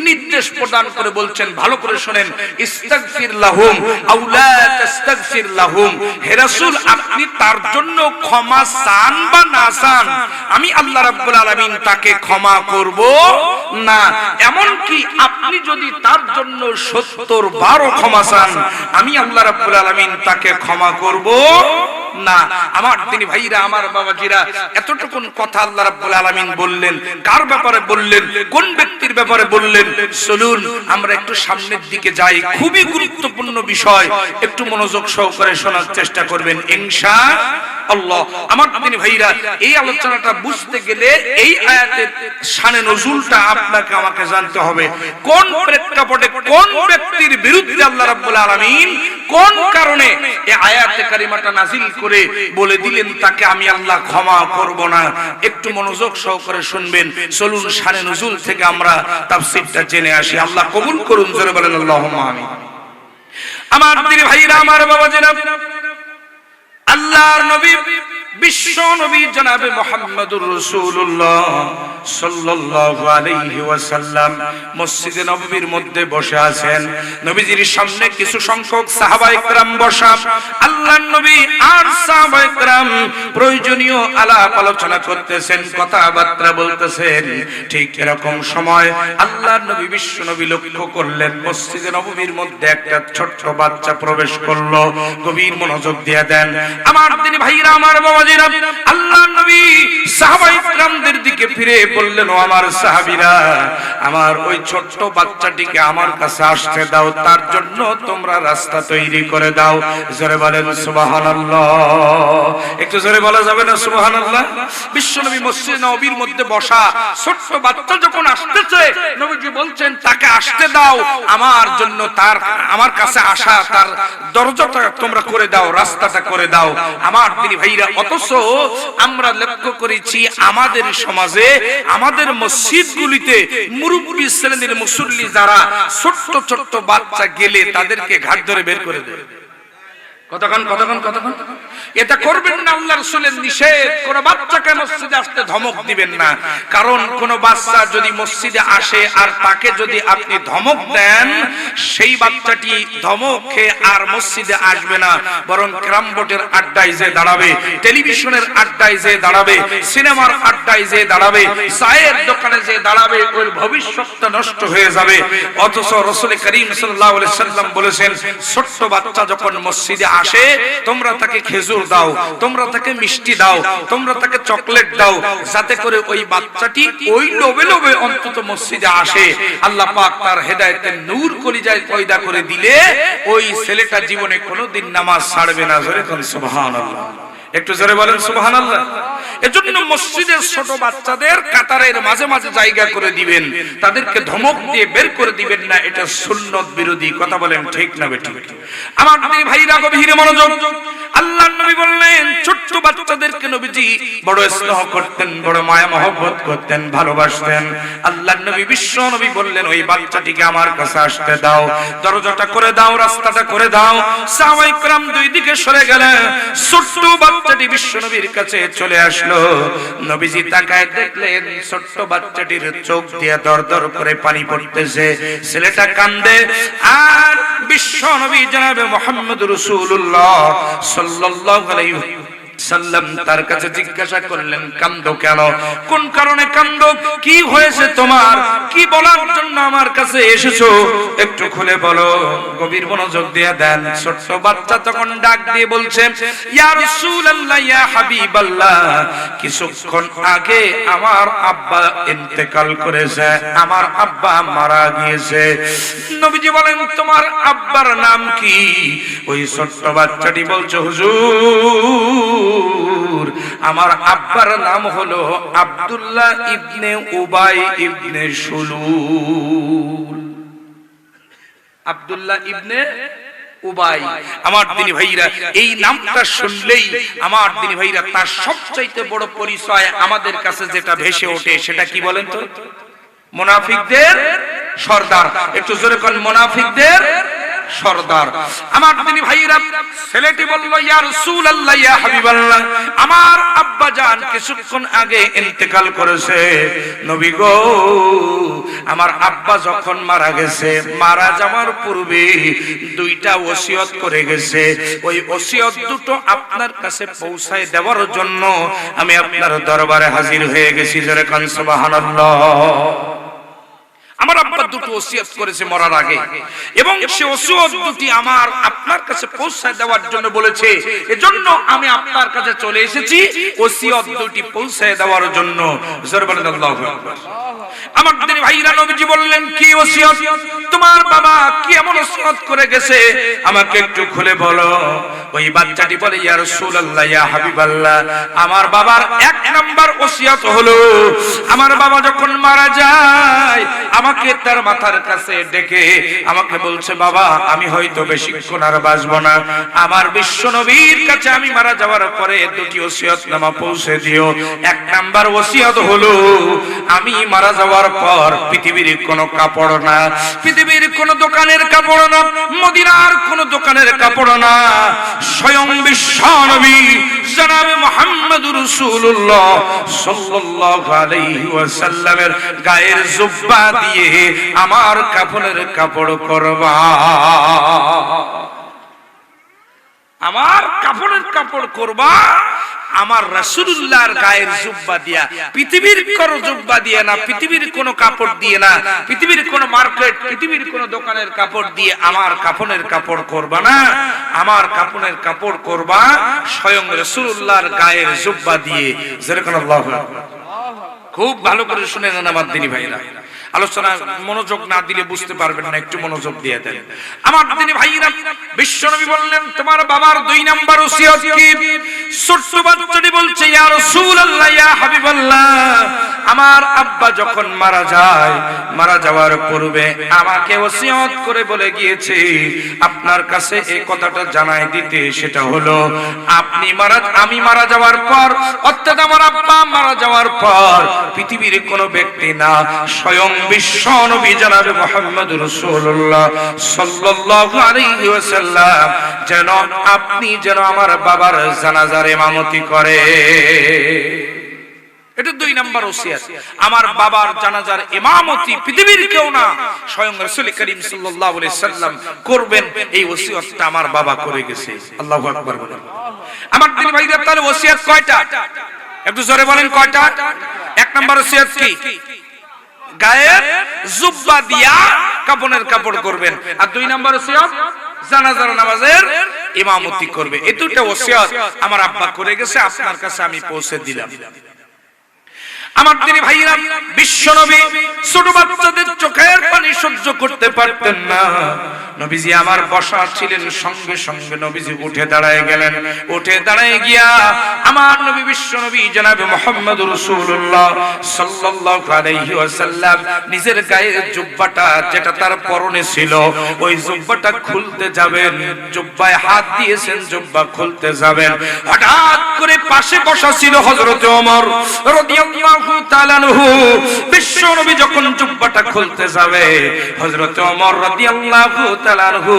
নির্দেশ প্রদান করে বলছেন, ভালো করে শুনেন, ইস্তাগফির লাহুম আও লা তাস্তাগফির লাহুম, হে রাসূল, আপনি তার জন্য ক্ষমা চান বা না চান, আমি আল্লাহ রাব্বুল আলামিন তাকে ক্ষমা করব না। এমন কি আপনি যদি তার জন্য ৭০ বারও ক্ষমা চান, আমি আল্লাহ রাব্বুল আলামিন তাকে ক্ষমা করব না। আমার দিনী ভাইরা, আমার বাবাজিরা, এতটুকুন কথা আল্লাহ রাব্বুল আলামিন বললেন। কার ব্যাপারে বললেন? কোন ব্যক্তির ব্যাপারে বললেন? চলুন আমরা একটু সামনের দিকে যাই। খুবই গুরুত্বপূর্ণ বিষয়, একটু মনোযোগ সহকারে শোনার চেষ্টা করবেন ইনশাআল্লাহ। আমার দিনী ভাইরা, এই আলোচনাটা বুঝতে গেলে এই আয়াতের শানে নজুলটা আপনাকে আমাকে জানতে হবে। কোন প্রেক্ষাপটে, কোন ব্যক্তির বিরুদ্ধে আল্লাহ রাব্বুল আলামিন কোন কারণে এই আয়াতে কারিমাটা নাযিল করে বলে দিলেন তাকে আমি আল্লাহ ক্ষমা করব না। একটু মনোযোগ সহকারে শুনবেন। চলুন শানে নজুল থেকে আমরা তাফসীরটা জেনে আসি। আল্লাহ কবুল করুন, জোরে বলেন আল্লাহুম্মা আমিন। আমার দিনী ভাইরা, আমার বাবাজিরা, আল্লাহর নবী বিশ্ব নবী জনাবে মুহাম্মদুর রাসূলুল্লাহ সাল্লাল্লাহু আলাইহি ওয়াসাল্লাম মসজিদে নববীর মধ্যে বসে আছেন। নবীজির সামনে কিছু সংখ্যক সাহাবায়ে কেরাম বসা। আল্লাহর নবী আর সাহাবায়ে কেরাম প্রয়োজনীয় আলাপ আলোচনা করতেছেন, কথাবার্তা বলতেছেন। ঠিক এরকম সময় আল্লাহর নবী বিশ্ব নবী লক্ষ্য করলেন মসজিদে নববীর মধ্যে একটা ছোট্ট বাচ্চা প্রবেশ করলো। গভীর মনোযোগ দিয়ে দেন আমার দিনী ভাইরা, আমার বাবাজিরা। আল্লাহর নবী সাহাবায়ে কেরামদের দিকে ফিরে বললেন, ও আমার সাহাবীরা, আমার ওই ছোট্ট বাচ্চাটিকে আমার কাছে আসতে দাও, তার জন্য তোমরা রাস্তা তৈরি করে দাও। জোরে বলেন সুবহানাল্লাহ। একটু জোরে বলা যাবে না সুবহানাল্লাহ? বিশ্বনবী মসজিদ নববীর মধ্যে বসা, ছোট্ট বাচ্চা যখন আসতেছে, নবীজি বলছেন তাকে আসতে দাও, আমার জন্য তার আমার কাছে আসা, তার দরজাটা তোমরা করে দাও, রাস্তাটা করে দাও। আমার দিনী ভাইরা, অথচ আমরা লক্ষ্য করেছি আমাদের সমাজে, আমাদের মসজিদগুলিতে মুরব্বী শ্রেণীর মুসল্লি যারা, ছোট্ট ছোট্ট বাচ্চা গেলে তাদেরকে ঘাট ধরে বের করে দেয়। কতক্ষণ এটা করবেন না, আল্লাহ রাসূলের নিষেধ। কোন বাচ্চাকে মসজিদে আসতে ধমক দিবেন না, কারণ কোন বাচ্চা যদি মসজিদে আসে আর তাকে যদি আপনি ধমক দেন, সেই বাচ্চাটি ধমক খেয়ে আর মসজিদে আসবে না, বরং ক্যারাম বোর্ডের আড্ডায় যে দাঁড়াবে, টেলিভিশনের আড্ডায় যে দাঁড়াবে, সিনেমার আড্ডায় যে দাঁড়াবে, চায়ের দোকানে যে দাঁড়াবে, ওর ভবিষ্যৎটা নষ্ট হয়ে যাবে। অথচ রাসূল করিম সাল্লাল্লাহু আলাইহি সাল্লাম বলেছেন, ছোট্ট বাচ্চা যখন মসজিদে আসে, তোমরা তাকে খেজুর দাও, তোমরা তাকে মিষ্টি দাও, তোমরা তাকে চকলেট দাও, যাতে করে ওই বাচ্চাটি ওই লোভে লোভে অন্তত মসজিদে আসে। আল্লাহ পাক তার হেদায়েতের নূর কলিজায় পয়দা করে দিলে ওই ছেলেটা জীবনে কোনোদিন নামাজ ছাড়বে না। জোরে বলেন সুবহানাল্লাহ। একটু জোরে বলেন সুবহানাল্লাহ। এজন্য মসজিদের ছোট বাচ্চাদের কাতারের মাঝে মাঝে জায়গা করে দিবেন, তাদেরকে ধমক দিয়ে বের করে দিবেন না, এটা সুন্নত বিরোধী। কথা বলেন ঠিক না বেঠিক? আমার ভাইরা গভীর মনোযোগ। আল্লাহর নবী বললেন ছোট্ট বাচ্চাদেরকে নবীজি বড় স্নেহ করতেন, বড় মায়া মহব্বত করতেন, ভালোবাসতেন। আল্লাহর নবী বিশ্ব নবী বললেন ওই বাচ্চাটিকে আমার কাছে আসতে দাও, দরজাটা করে দাও, রাস্তাটা করে দাও। সাহাবায়ে কেরাম দুই দিকে সরে গেলেন। ছোট্ট বাচ্চাটি বিশ্ব নবীর কাছে চলে আসলো। নবীজি তাকায় দেখলেন ছোট্ট বাচ্চাটির চোখ দিয়ে দরদর করে পানি পড়তেছে, ছেলেটা কান্দে। আর বিশ্ব নবী জনাবে মুহাম্মদ রাসূলুল্লাহ সাল্লাল্লাহু আলাইহি সাল্লাম তার কাছে জিজ্ঞাসা করলেন কান্দো কেন, কোন কারণে কান্দো, কি হয়েছে তোমার, কি বলার জন্য আমার কাছে এসেছো, একটু খুলে বলো। গভীর মনোযোগ দিয়ে দেন। ছোট্ট বাচ্চা তখন ডাক দিয়ে বলছে ইয়া রাসূলুল্লাহ ইয়া হাবিবাল্লাহ, কিছুক্ষণ আগে আমার আব্বা ইন্তেকাল করেছে, আমার আব্বা মারা গিয়েছে। নবীজি বলেন তোমার আব্বার নাম কি? ওই ছোট্ট বাচ্চাটি বলছে হুজুর আমার আব্বার নাম হলো আব্দুল্লাহ ইবনে উবাই ইবনে সুলুল। আব্দুল্লাহ ইবনে উবাই। আমার দিনী ভাইরা এই নামটা শুনলেই আমার দিনী ভাইরা তার সবচাইতে বড় পরিচয় আমাদের কাছে যেটা ভেসে ওঠে সেটা কি বলেন তো? মুনাফিকদের সর্দার। একটু জোরে কোন মুনাফিকদের সর্দার। আমার দিনী ভাইরা ছেলেটি বলল ইয়া রাসূলুল্লাহ ইয়া হাবিবাল্লাহ, আমার আব্বা জান কিছুক্ষণ আগে ইন্তেকাল করেছে। নবী গো আমার আব্বা যখন মারা গেছে, মারা যাওয়ার পূর্বে দুইটা ওসিয়ত করে গেছে, ওই ওসিয়ত দুটো আপনার কাছে পৌঁছায় দেওয়ার জন্য আমি আপনার দরবারে হাজির হয়ে গেছি। জোরে কোন সুবহানাল্লাহ। আমার আব্বা দুটো ওসিয়ত করেছে মরার আগে, এবং সে ওসিয়ত দুটি আমার আপনার কাছে পৌঁছায় দেওয়ার জন্য বলেছে। এজন্য আমি আপনার কাছে চলে এসেছি ওসিয়ত দুটি পৌঁছায় দেওয়ার জন্য। জোরে বলেন আল্লাহু আকবার। আমার দিনী ভাইরা নবীজি বললেন কি ওসিয়ত? তোমার বাবা কি এমন ওসিয়ত করে গেছে আমাকে একটু খুলে বলো। ওই বাচ্চাটি বলে ইয়া রাসূলুল্লাহ ইয়া হাবিবাল্লাহ, আমার বাবার এক নাম্বার ওসিয়ত হলো আমার বাবা যখন মারা যায় আমাকে তার মাথার কাছে ডেকে আমাকে বলছে বাবা আমি হয়তো বেশিক্ষণ আর বাঁচব না, আমার বিশ্ব নবীর কাছে আমি মারা যাওয়ার পরে দুটি ওসিয়তনামা পৌঁছে দিও। এক নাম্বার ওসিয়ত হলো আমি মারা যাওয়ার পর পৃথিবীর কোনো কাপড় না, পৃথিবীর কোনো দোকানের কাপড় না, মদিনার কোনো দোকানের কাপড় না, স্বয়ং বিশ্ব নবী জনাবে মুহাম্মদুর রাসূলুল্লাহ সাল্লাল্লাহু আলাইহি ওয়াসাল্লামের গায়ের জুব্বা দিয়ে আমার কাফনের কাপড় করবা। আমার কাফনের কাপড় করবা আমার রাসূলুল্লাহর গায়ের জুব্বা দিয়া, পৃথিবীর কোনো জুব্বা দিয়ে না, পৃথিবীর কোনো কাপড় দিয়ে না, পৃথিবীর কোনো মার্কেট, পৃথিবীর কোনো দোকানের কাপড় দিয়ে আমার কাফনের কাপড় করবা না, আমার কাফনের কাপড় করবা স্বয়ং রাসূলুল্লাহর গায়ের জুব্বা দিয়ে। যেরকম আল্লাহু আকবার। খুব ভালো করে শুনে নেন আমার দিনী ভাইরা, আলোচনা মনোযোগ না দিলে বুঝতে পারবেন না, একটু মনোযোগ দিয়ে দেন। আমার দিনী ভাইরা বিশ্বনবী বললেন তোমার বাবার দুই নাম্বার ওসিয়ত কি? ছোট্ট বাচ্চাটি বলছে ইয়া রাসূলুল্লাহ ইয়া হাবিবাল্লাহ, আমার আব্বা যখন মারা যায় মারা যাওয়ার পূর্বে আমাকে ওসিয়ত করে বলে গিয়েছে আপনার কাছে এই কথাটা জানাই দিতে, সেটা হলো আমি মারা যাওয়ার পর, অর্থাৎ আমার আব্বা মারা যাওয়ার পর পৃথিবীর কোনো ব্যক্তি না, স্বয়ং বিশ্ব নবী জনাবে মুহাম্মদুর রাসূলুল্লাহ সাল্লাল্লাহু আলাইহি ওয়াসাল্লাম আপনি যেন আমার বাবার জানাজার ইমামতি করে। এটা দুই নাম্বার ওসিয়ত। আমার বাবার জানাজার ইমামতি পৃথিবীর কেউ না, স্বয়ং রাসূল করিম সাল্লাল্লাহু আলাইহি ওয়াসাল্লাম করবেন। এই ওসিয়তটা আমার বাবা করে গেছে। আল্লাহু আকবার বলেন। আমার দিনী ভাইরা তাহলে ওসিয়ত কয়টা? একটু জোরে বলেন কয়টা? এক নাম্বার ওসিয়ত কি? গায়ের জুব্বা দিয়া কাফনের কাপড় করবেন। আর দুই নাম্বার ওসিয়ত জানাজার নামাজের ইমামতি করবে। এই দুটো ওসিয়ত আমার আব্বা করে গেছে, আপনার কাছে আমি পৌঁছে দিলাম। আমার দিনী ভাইরা বিশ্বনবী ছোট বাচ্চাদের চোখের পানি সহ্য করতে পারতেন না। নবীজি আমার বসা ছিলেন, সঙ্গে সঙ্গে নবীজি উঠে দাঁড়ায় গেলেন। উঠে দাঁড়ায় গিয়া আমার নবী বিশ্ব নবী জনাবে মুহাম্মদুর রাসূলুল্লাহ সাল্লাল্লাহু আলাইহি ওয়াসাল্লাম নিজের গায়ের জুব্বাটা যেটা তার পরনে ছিল, ওই জুব্বাটা খুলতে যাবেন, জুব্বায় হাত দিয়েছেন, জুব্বা খুলতে যাবেন, হঠাৎ করে পাশে বসা ছিল হযরত ওমর রাদিয়াল্লাহু তাআলা আনহু। বিশ্ব নবী যখন জুব্বাটা খুলতে যাবে, হযরত ওমর রাদিয়াল্লাহু তাআলা আনহু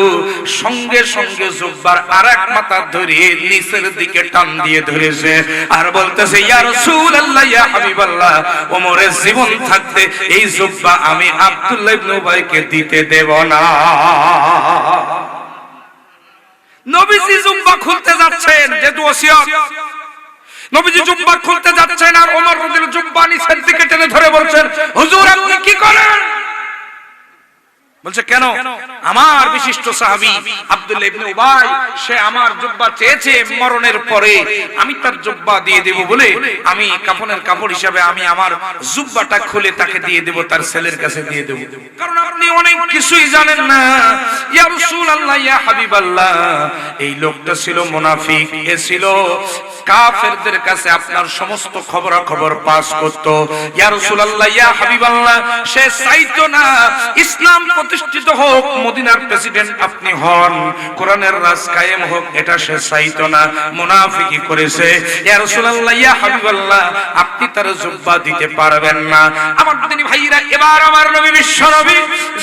সঙ্গে সঙ্গে জুব্বার আরেক মাথা ধরে নিচের দিকে টান দিয়ে ধরেছে আর বলতেছে, ইয়া রাসূলুল্লাহ, ইয়া হাবিবাল্লাহ, ওমরের জীবন থাকতে এই জুব্বা আমি আব্দুল্লাহ ইবনে উবাইকে দিতে দেব না। নবীজি জুব্বা খুলতে যাচ্ছেন, যেহেতু ওসিয়ত, নবীজি জুব্বা খুলতে যাচ্ছেন আর ওমর রাদিয়াল্লাহু জুব্বা নিচের দিকে টেনে ধরে বলছেন, হুজুর আপনি কি করেন? বলছে, কেন? আমার বিশিষ্ট সাহাবী আব্দুল্লাহ ইবনে উবাই, সে আমার জুব্বা চেয়েছে, মরণের পরে আমি তার জুব্বা দিয়ে দেব বলে আমি কাফনের কাপড় হিসাবে আমি আমার জুব্বাটা খুলে তাকে দিয়ে দেব, তার ছেলের কাছে দিয়ে দেব। কারণ আপনি অনেক কিছুই জানেন না। ইয়া রাসূলুল্লাহ, ইয়া হাবিবাল্লাহ, এই লোকটা ছিল মুনাফিক, এ ছিল কাফেরদের কাছে আপনার সমস্ত খবরাখবর পাস করত। ইয়া রাসূলুল্লাহ, ইয়া হাবিবাল্লাহ, সে চাইতো না ইসলাম প্রতিষ্ঠিত হোক, মদিনার প্রেসিডেন্ট আপনি হন, কোরআনের রাজ কায়েম হোক, এটা সে চাইতো না, মুনাফিকি করেছে। ইয়া রাসূলুল্লাহ, ইয়া হাবিবাল্লাহ, আপনি তার জুব্বা দিতে পারবেন না। আমার দিনী ভাইরা, এবার আমার নবী বিশ্ব নবী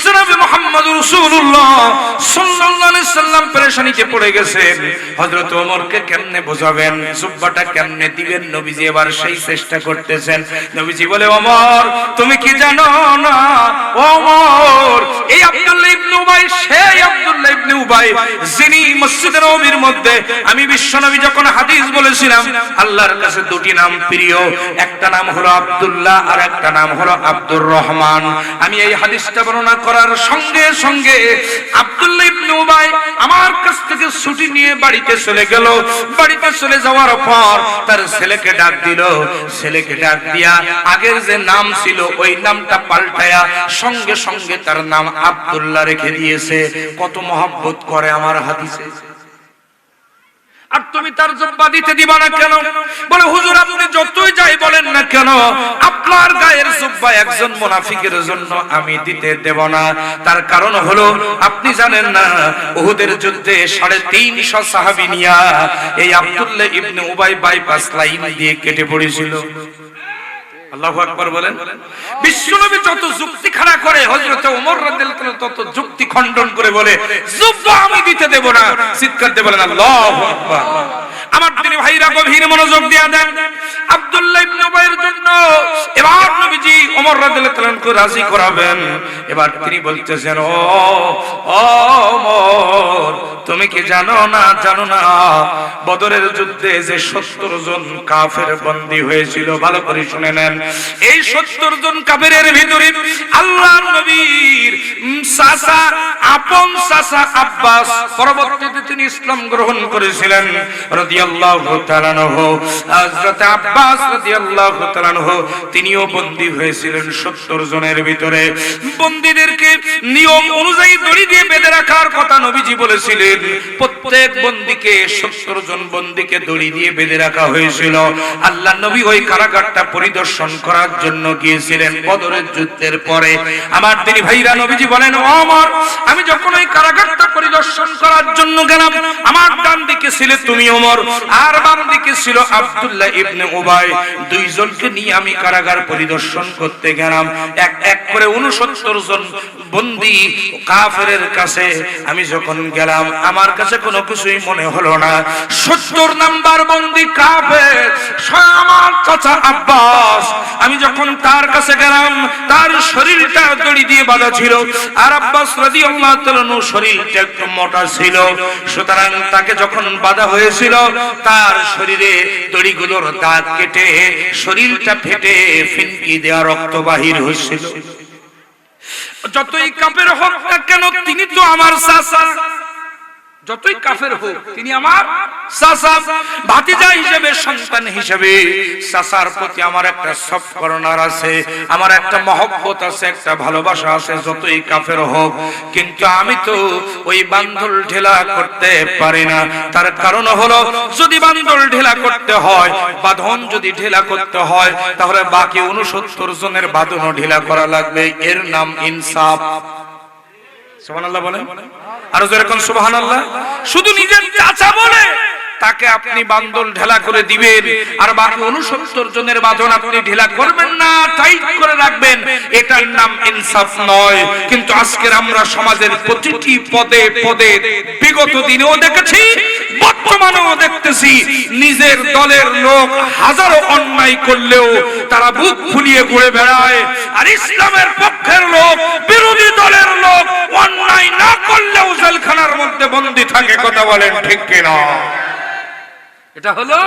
জনাবে মুহাম্মদুর রাসূলুল্লাহ সাল্লাল্লাহু আলাইহি সাল্লাম পেরেশানিতে পড়ে গেছেন। হযরত ওমরকে কেমনে বোঝাবেন, জুব্বাটা কেমনে দিবেন, নবীজি এবার সেই চেষ্টা করতেছেন। নবীজি বলে, ওমর তুমি কি জানো না, ওমর এই আব্দুল্লাহ ইবনে উবাই, সেই আব্দুল্লাহ ইবনে উবাই যিনি মসজিদে নববীর মধ্যে আমি বিশ্বনবী যখন হাদিস বলেছিলাম আল্লাহর কাছে দুটি নাম প্রিয়, একটা নাম হলো আব্দুল্লাহ আর একটা নাম হলো আব্দুর রহমান। আমি এই হাদিসটা বর্ণনা করার সঙ্গে সঙ্গে আব্দুল্লাহ ইবনে উবাই আমার কাছ থেকে ছুটি নিয়ে বাড়িতে চলে গেল। বাড়িতে চলে যাওয়ার পর তার ছেলেকে ডাক দিল। ছেলেকে ডাক দিয়া আগের যে নাম ছিল ওই নামটা পাল্টায়া সঙ্গে সঙ্গে তার নাম আব্দুল্লাহ রেখে দিয়েছে। কত মহব্বত করে আমার হাদিসে। আর তুমি তার জুব্বা দিতে দিবা না কেন? বলে, হুজুর আপনি যতই যাই বলেন না কেন, আপনার গায়ের জুব্বা একজন মুনাফিকের জন্য আমি দিতে দেব না। তার কারণ হলো আপনি জানেন না, উহুদের যুদ্ধে 350 সাহাবী নিয়া এই আব্দুল্লাহ ইবনে উবাই বাইপাস লাইন দিয়ে কেটে পড়েছিল। আল্লাহু আকবার বলেন। বিশ্বনবী যত যুক্তি খাড়া করে, হযরত ওমর রাদিয়াল্লাহু তাআলা তত যুক্তি খণ্ডন করে বলে, জুব্বা আমি দিতে দেব না। চিৎকার দিয়ে বলেন আল্লাহু আকবার। আমার দিনী ভাইরা গভীর মনোযোগ দিয়া দেন। আব্দুল্লাহ ইবনে উবাইয়ের জন্য এবার নবীজি ওমর রাদিয়াল্লাহু তাআলাকে রাজি করাবেন। এবার তিনি বলতেছেন, ও ওমর তুমি কি জানো না, জানো না বদরের যুদ্ধে যে 70 জন কাফের বন্দী হয়েছিল, ভালো করে শুনে নেন। এই 70 জন কাফেরের ভিতরে আল্লাহর নবীর চাচা, আপন চাচা আব্বাস, পরবর্তীতে তিনি ইসলাম গ্রহণ করেছিলেন রাদিয়াল্লাহু তাআলা আনহু। হযরত আব্বাস রাদিয়াল্লাহু তাআলা আনহু তিনিও বন্দী হয়েছিলেন 70 জনের ভিতরে। বন্দীদেরকে নিয়ম অনুযায়ী দড়ি দিয়ে বেঁধে রাখার কথা নবীজি বলেছিলেন। প্রত্যেক বন্দীকে 70 জন বন্দীকে দড়ি দিয়ে বেঁধে রাখা হয়েছিল। আল্লাহ নবী ওই কারাগারটা পরিদর্শন করার জন্য গিয়েছিলেন বদরের যুদ্ধের পরে। আমার দিনী ভাইরা, নবীজি বলেন, ওমর আমি যখন ওই কারাগারটা পরিদর্শন করার জন্য গেলাম, আমার ডান দিকে ছিলে তুমি ওমর আর বাম দিকে ছিল আব্দুল্লাহ ইবনে উবাই। দুইজনকে নিয়ে আমি কারাগার পরিদর্শন করতে গেলাম। এক এক করে 69 জন বন্দী কাফেরের কাছে আমি যখন গেলাম, আমার কাছে কোনো কিছুই মনে হলো না। 70 নাম্বার বন্দী কাফের আমার চাচা আব্বাস, আমি যখন তার কাছে গেলাম তার শরীরটা দড়ি দিয়ে বাঁধা ছিল আর আব্বাস রাদিয়াল্লাহু তাআলা শরীরটা একটু মোটা ছিল। সুতরাং তাকে যখন বাঁধা হয়েছিল তার শরীরে দড়িগুলোর দাগ কেটে শরীরটা ফেটে ফিনকি দেয়া রক্ত বাহির হয়েছিল। যতই কাফের হোক না কেন তিনি তো আমার চাচা, যতই কাফের হোক তিনি আমার চাচা, ভাতিজা হিসেবে, সন্তান হিসেবে চাচার প্রতি আমার একটা সব করণার আছে, আমার একটা মহব্বত আছে, একটা ভালোবাসা আছে, যতই কাফের হোক। কিন্তু আমি তো ওই বান্দল ঢেলা করতে পারি না। তার কারণ হলো, যদি বান্দল ঢেলা করতে হয়, বাঁধন যদি ঢেলা করতে হয়, তাহলে বাকি 69 জনের বাঁধনও ঢেলা করা লাগবে। এর নাম ইনসাফ। সুবহানাল্লাহ বলেন, আর যেরকম সুবহানাল্লাহ। শুধু নিজের চাচা বলে তাকে আপনি বান্দল ঢেলা করে দিবেন, আর বাকি 69 জনের বাঁধন আপনি ঢেলা করবেন না, টাইট করে রাখবেন, এটার নাম ইনসাফ নয়। কিন্তু আজকের আমরা সমাজের প্রতিটি পদে পদে বিগত দিনেও দেখেছি, বর্তমানেও দেখতেছি, নিজের দলের লোক হাজারো অন্যায় করলেও তারা বুক ফুলিয়ে ঘুরে বেড়ায়, আর ইসলামের পক্ষের লোক, বিরোধী দলের লোক অন্যায় না করলেও জেলখানার মধ্যে বন্দী থাকে। কথা বলেন ঠিক কিনা? এটা হলো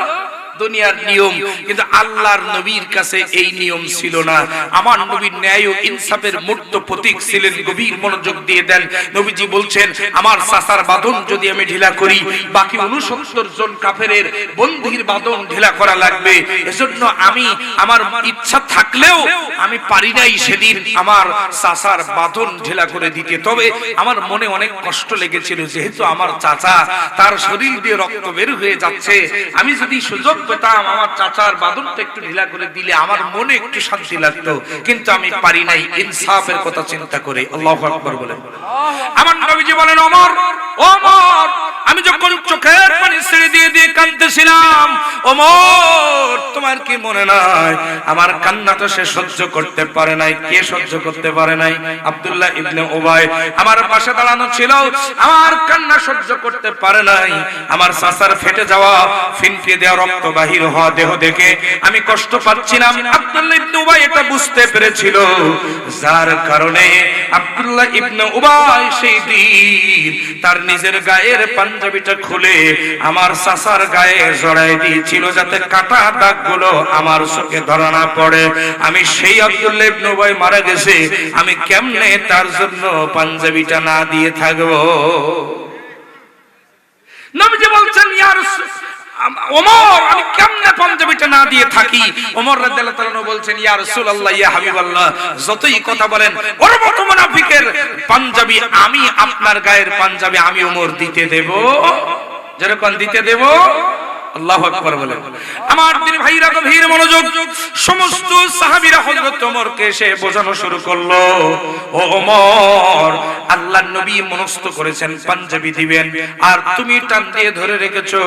দুনিয়ার নিয়ম, কিন্তু আল্লাহর নবীর কাছে এই নিয়ম ছিল না। আমার নবীর ন্যায় ও ইনসাফের মূর্ত প্রতীক ছিলেন। গভীর মনোযোগ দিয়ে দেন, নবীজি বলছেন, আমার চাচার বাঁধন যদি আমি ঢিলা করি, বাকি 69 জন কাফেরের বন্দীর বাঁধন ঢিলা করা লাগবে। এজন্য আমি, আমার ইচ্ছা থাকলেও আমি পারি নাই সেদিন আমার চাচার বাঁধন ঢিলা করে দিতে। তবে আমার মনে অনেক কষ্ট লেগেছিল, যেহেতু আমার চাচা, তার শরীর দিয়ে রক্ত বের হয়ে যাচ্ছে, আমি যদি সুযোগ পেতাম আমার চাচার বাঁধনটা একটু ঢিলা করে দিলে আমার মনে একটু শান্তি লাগতো, কিন্তু আমি পারি নাই, ইনসাফের কথা চিন্তা করে। আল্লাহু আকবার বলেন। আমার নবীজি বলেন, ওমর, ওমর, আমি যখন চোখের পানি ছেড়ে দিয়ে দিয়ে কাঁদতেছিলাম, ওমর তোমার কি মনে নাই আমার কান্নাটা সে সহ্য করতে পারে নাই? কে সহ্য করতে পারে নাই? আব্দুল্লাহ ইবনে উবাই আমার পাশে দাঁড়ানো ছিল, আমার কান্না সহ্য করতে পারে নাই। আমার চাচার ফেটে যাওয়া, ফিনফিয়ে দেওয়া, রক্ত বাহির হওয়া দেহ দেখে আমি কষ্ট পাচ্ছিলাম। আব্দুল্লাহ ইবনে উবাই এটা বুঝতে পেরেছিল, যার কারণে আব্দুল্লাহ ইবনে উবাই সেই দিন তার নিজের গায়ের পাঞ্জাবিটা খুলে আমার চাচার গায়ে জড়াই দিয়েছিল, যাতে কাটা দাগগুলো আমার চোখে ধরা না পড়ে। আমি সেই আব্দুল্লাহ ইবনে উবাই মারা গেছে, আমি কেমনে তার জন্য পাঞ্জাবিটা না দিয়ে থাকবো? নবীজি বলছেন, ইয়া রাসূল, ওমর আমি কেমনে পাঞ্জাবিটা না দিয়ে থাকি? ওমর রাদিয়াল্লাহু তাআলা বলছেন, ইয়া রাসূলুল্লাহ, ইয়া হাবিবাল্লাহ, যতই কথা বলেন, ওর মতো মুনাফিকের পাঞ্জাবি আমি, আপনার গায়ের পাঞ্জাবি আমি ওমর দিতে দেব? যেরকম দিতে দেব। আল্লাহু আকবার বলেন। আমার দিন ভাইরা গভীর মনোযোগ, সমস্ত সাহাবীরা হযরত ওমরকে এসে বোঝানো শুরু করলো, ও ওমর, আল্লাহর নবী মনস্থ করেছেন পাঞ্জাবি দিবেন, আর তুমি টান দিয়ে ধরে রেখেছো,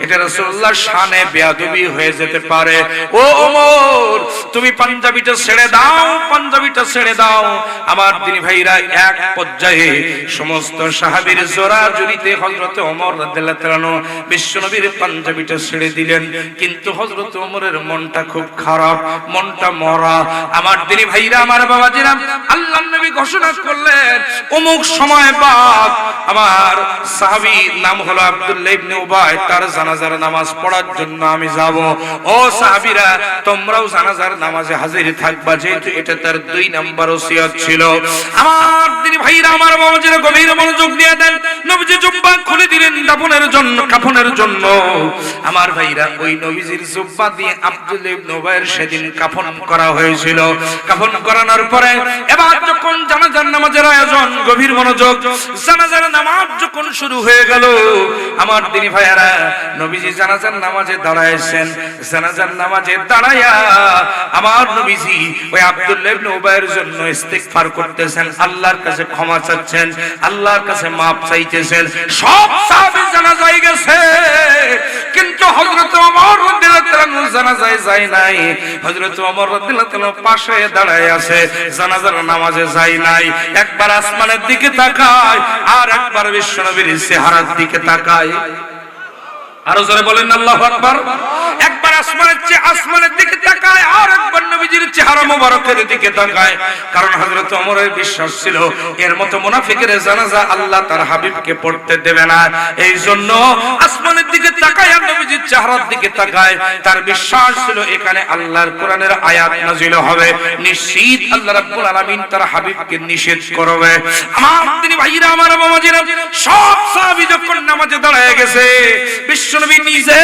এটা রাসূলুল্লাহর শানে বেয়াদবি হয়ে যেতে পারে। ও ওমর, তুমি পাঞ্জাবিটা ছেড়ে দাও, পাঞ্জাবিটা ছেড়ে দাও। আমার দিন ভাইরা এক পর্যায়ে সমস্ত সাহাবীর জোরাজুরিতে হযরত ওমর রাদিয়াল্লাহু তাআলা বিশ্বনবীর পাঞ্জাবি ছেড়ে দিলেন। কিন্তু হযরত ওমরের মনটা খুব খারাপ, মনটা মরা। আমার দিনী ভাইরা, আমার বাবাজিরা, আল্লাহর নবী ঘোষণা করলেন, অমুক সময় বাদ আমার সাহাবী নাম হলো আব্দুল্লাহ ইবনে উবাই, তার জানাজার নামাজ পড়ার জন্য আমি যাব। ও সাহাবীরা, তোমরাও জানাজার নামাজে হাজির থাকবা, যেহেতু এটা তার 2 নাম্বার ওসিয়ত ছিল। আমার দিনী ভাইরা, আমার বাবাজিরা, গভীর মনোযোগ দিয়ে দেন। নবীজি জুব্বা খুলে দিলেন দাফনের জন্য, কাফনের জন্য। আমার ভাইরা, ওই নবীজির জুব্বা দিয়ে আব্দুল্লাহ ইবনে উবাইয়ের সেদিন কাফন করা হয়েছিল। কাফন করানোর পরে এবার যখন জানাজার নামাজের আয়োজন, গভীর মনোযোগ, জানাজার নামাজ যখন শুরু হয়ে গেল, আমার দিনী ভাইয়ারা, নবীজি জানাজার নামাজে দাঁড়ায়ছেন। জানাজার নামাজে দাঁড়ায়া আমার নবীজি ওই আব্দুল্লাহ ইবনে উবাইয়ের জন্য ইস্তিগফার করতেছেন, আল্লাহর কাছে ক্ষমা চাচ্ছেন, আল্লাহর কাছে মাফ চাইতেছেন। সব সাহাবী জানাজায় গেছে, কিন্তু হযরত ওমর রাদিয়াল্লাহু তাআলা জানাজায় যায় নাই। হযরত ওমর রাদিয়াল্লাহু তাআলা পাশে দাঁড়ায় আছে, জানাজার নামাজে যায় নাই। একবার আসমানের দিকে তাকায়, আর একবার বিশ্বনবীর চেহারার দিকে তাকায়। আরো জোরে বলেন আল্লাহু আকবার। একবার আসমানের দিকে তাকায়, আর একবার নবীজির চেহারা মোবারকের দিকে তাকায়। কারণ হযরত ওমরের বিশ্বাস ছিল এর মতো মুনাফিকের জানাজা আল্লাহ তার হাবিবকে পড়তে দেবে না। এই জন্য আসমানের দিকে তাকায় আর নবীজির চেহারার দিকে তাকায়। তার বিশ্বাস ছিল এখানে আল্লাহর কোরআনের আয়াত নাযিল হবে, নিশ্চিত আল্লাহ রাব্বুল আলামিন তার হাবিবকে নিষেধ করবে। আমার দিনী ভাইরা, আমার বাবাজিরা, সব সাহাবী যখন নামাজে দাঁড়ায় গেছে, বিশ্বনবী নিজে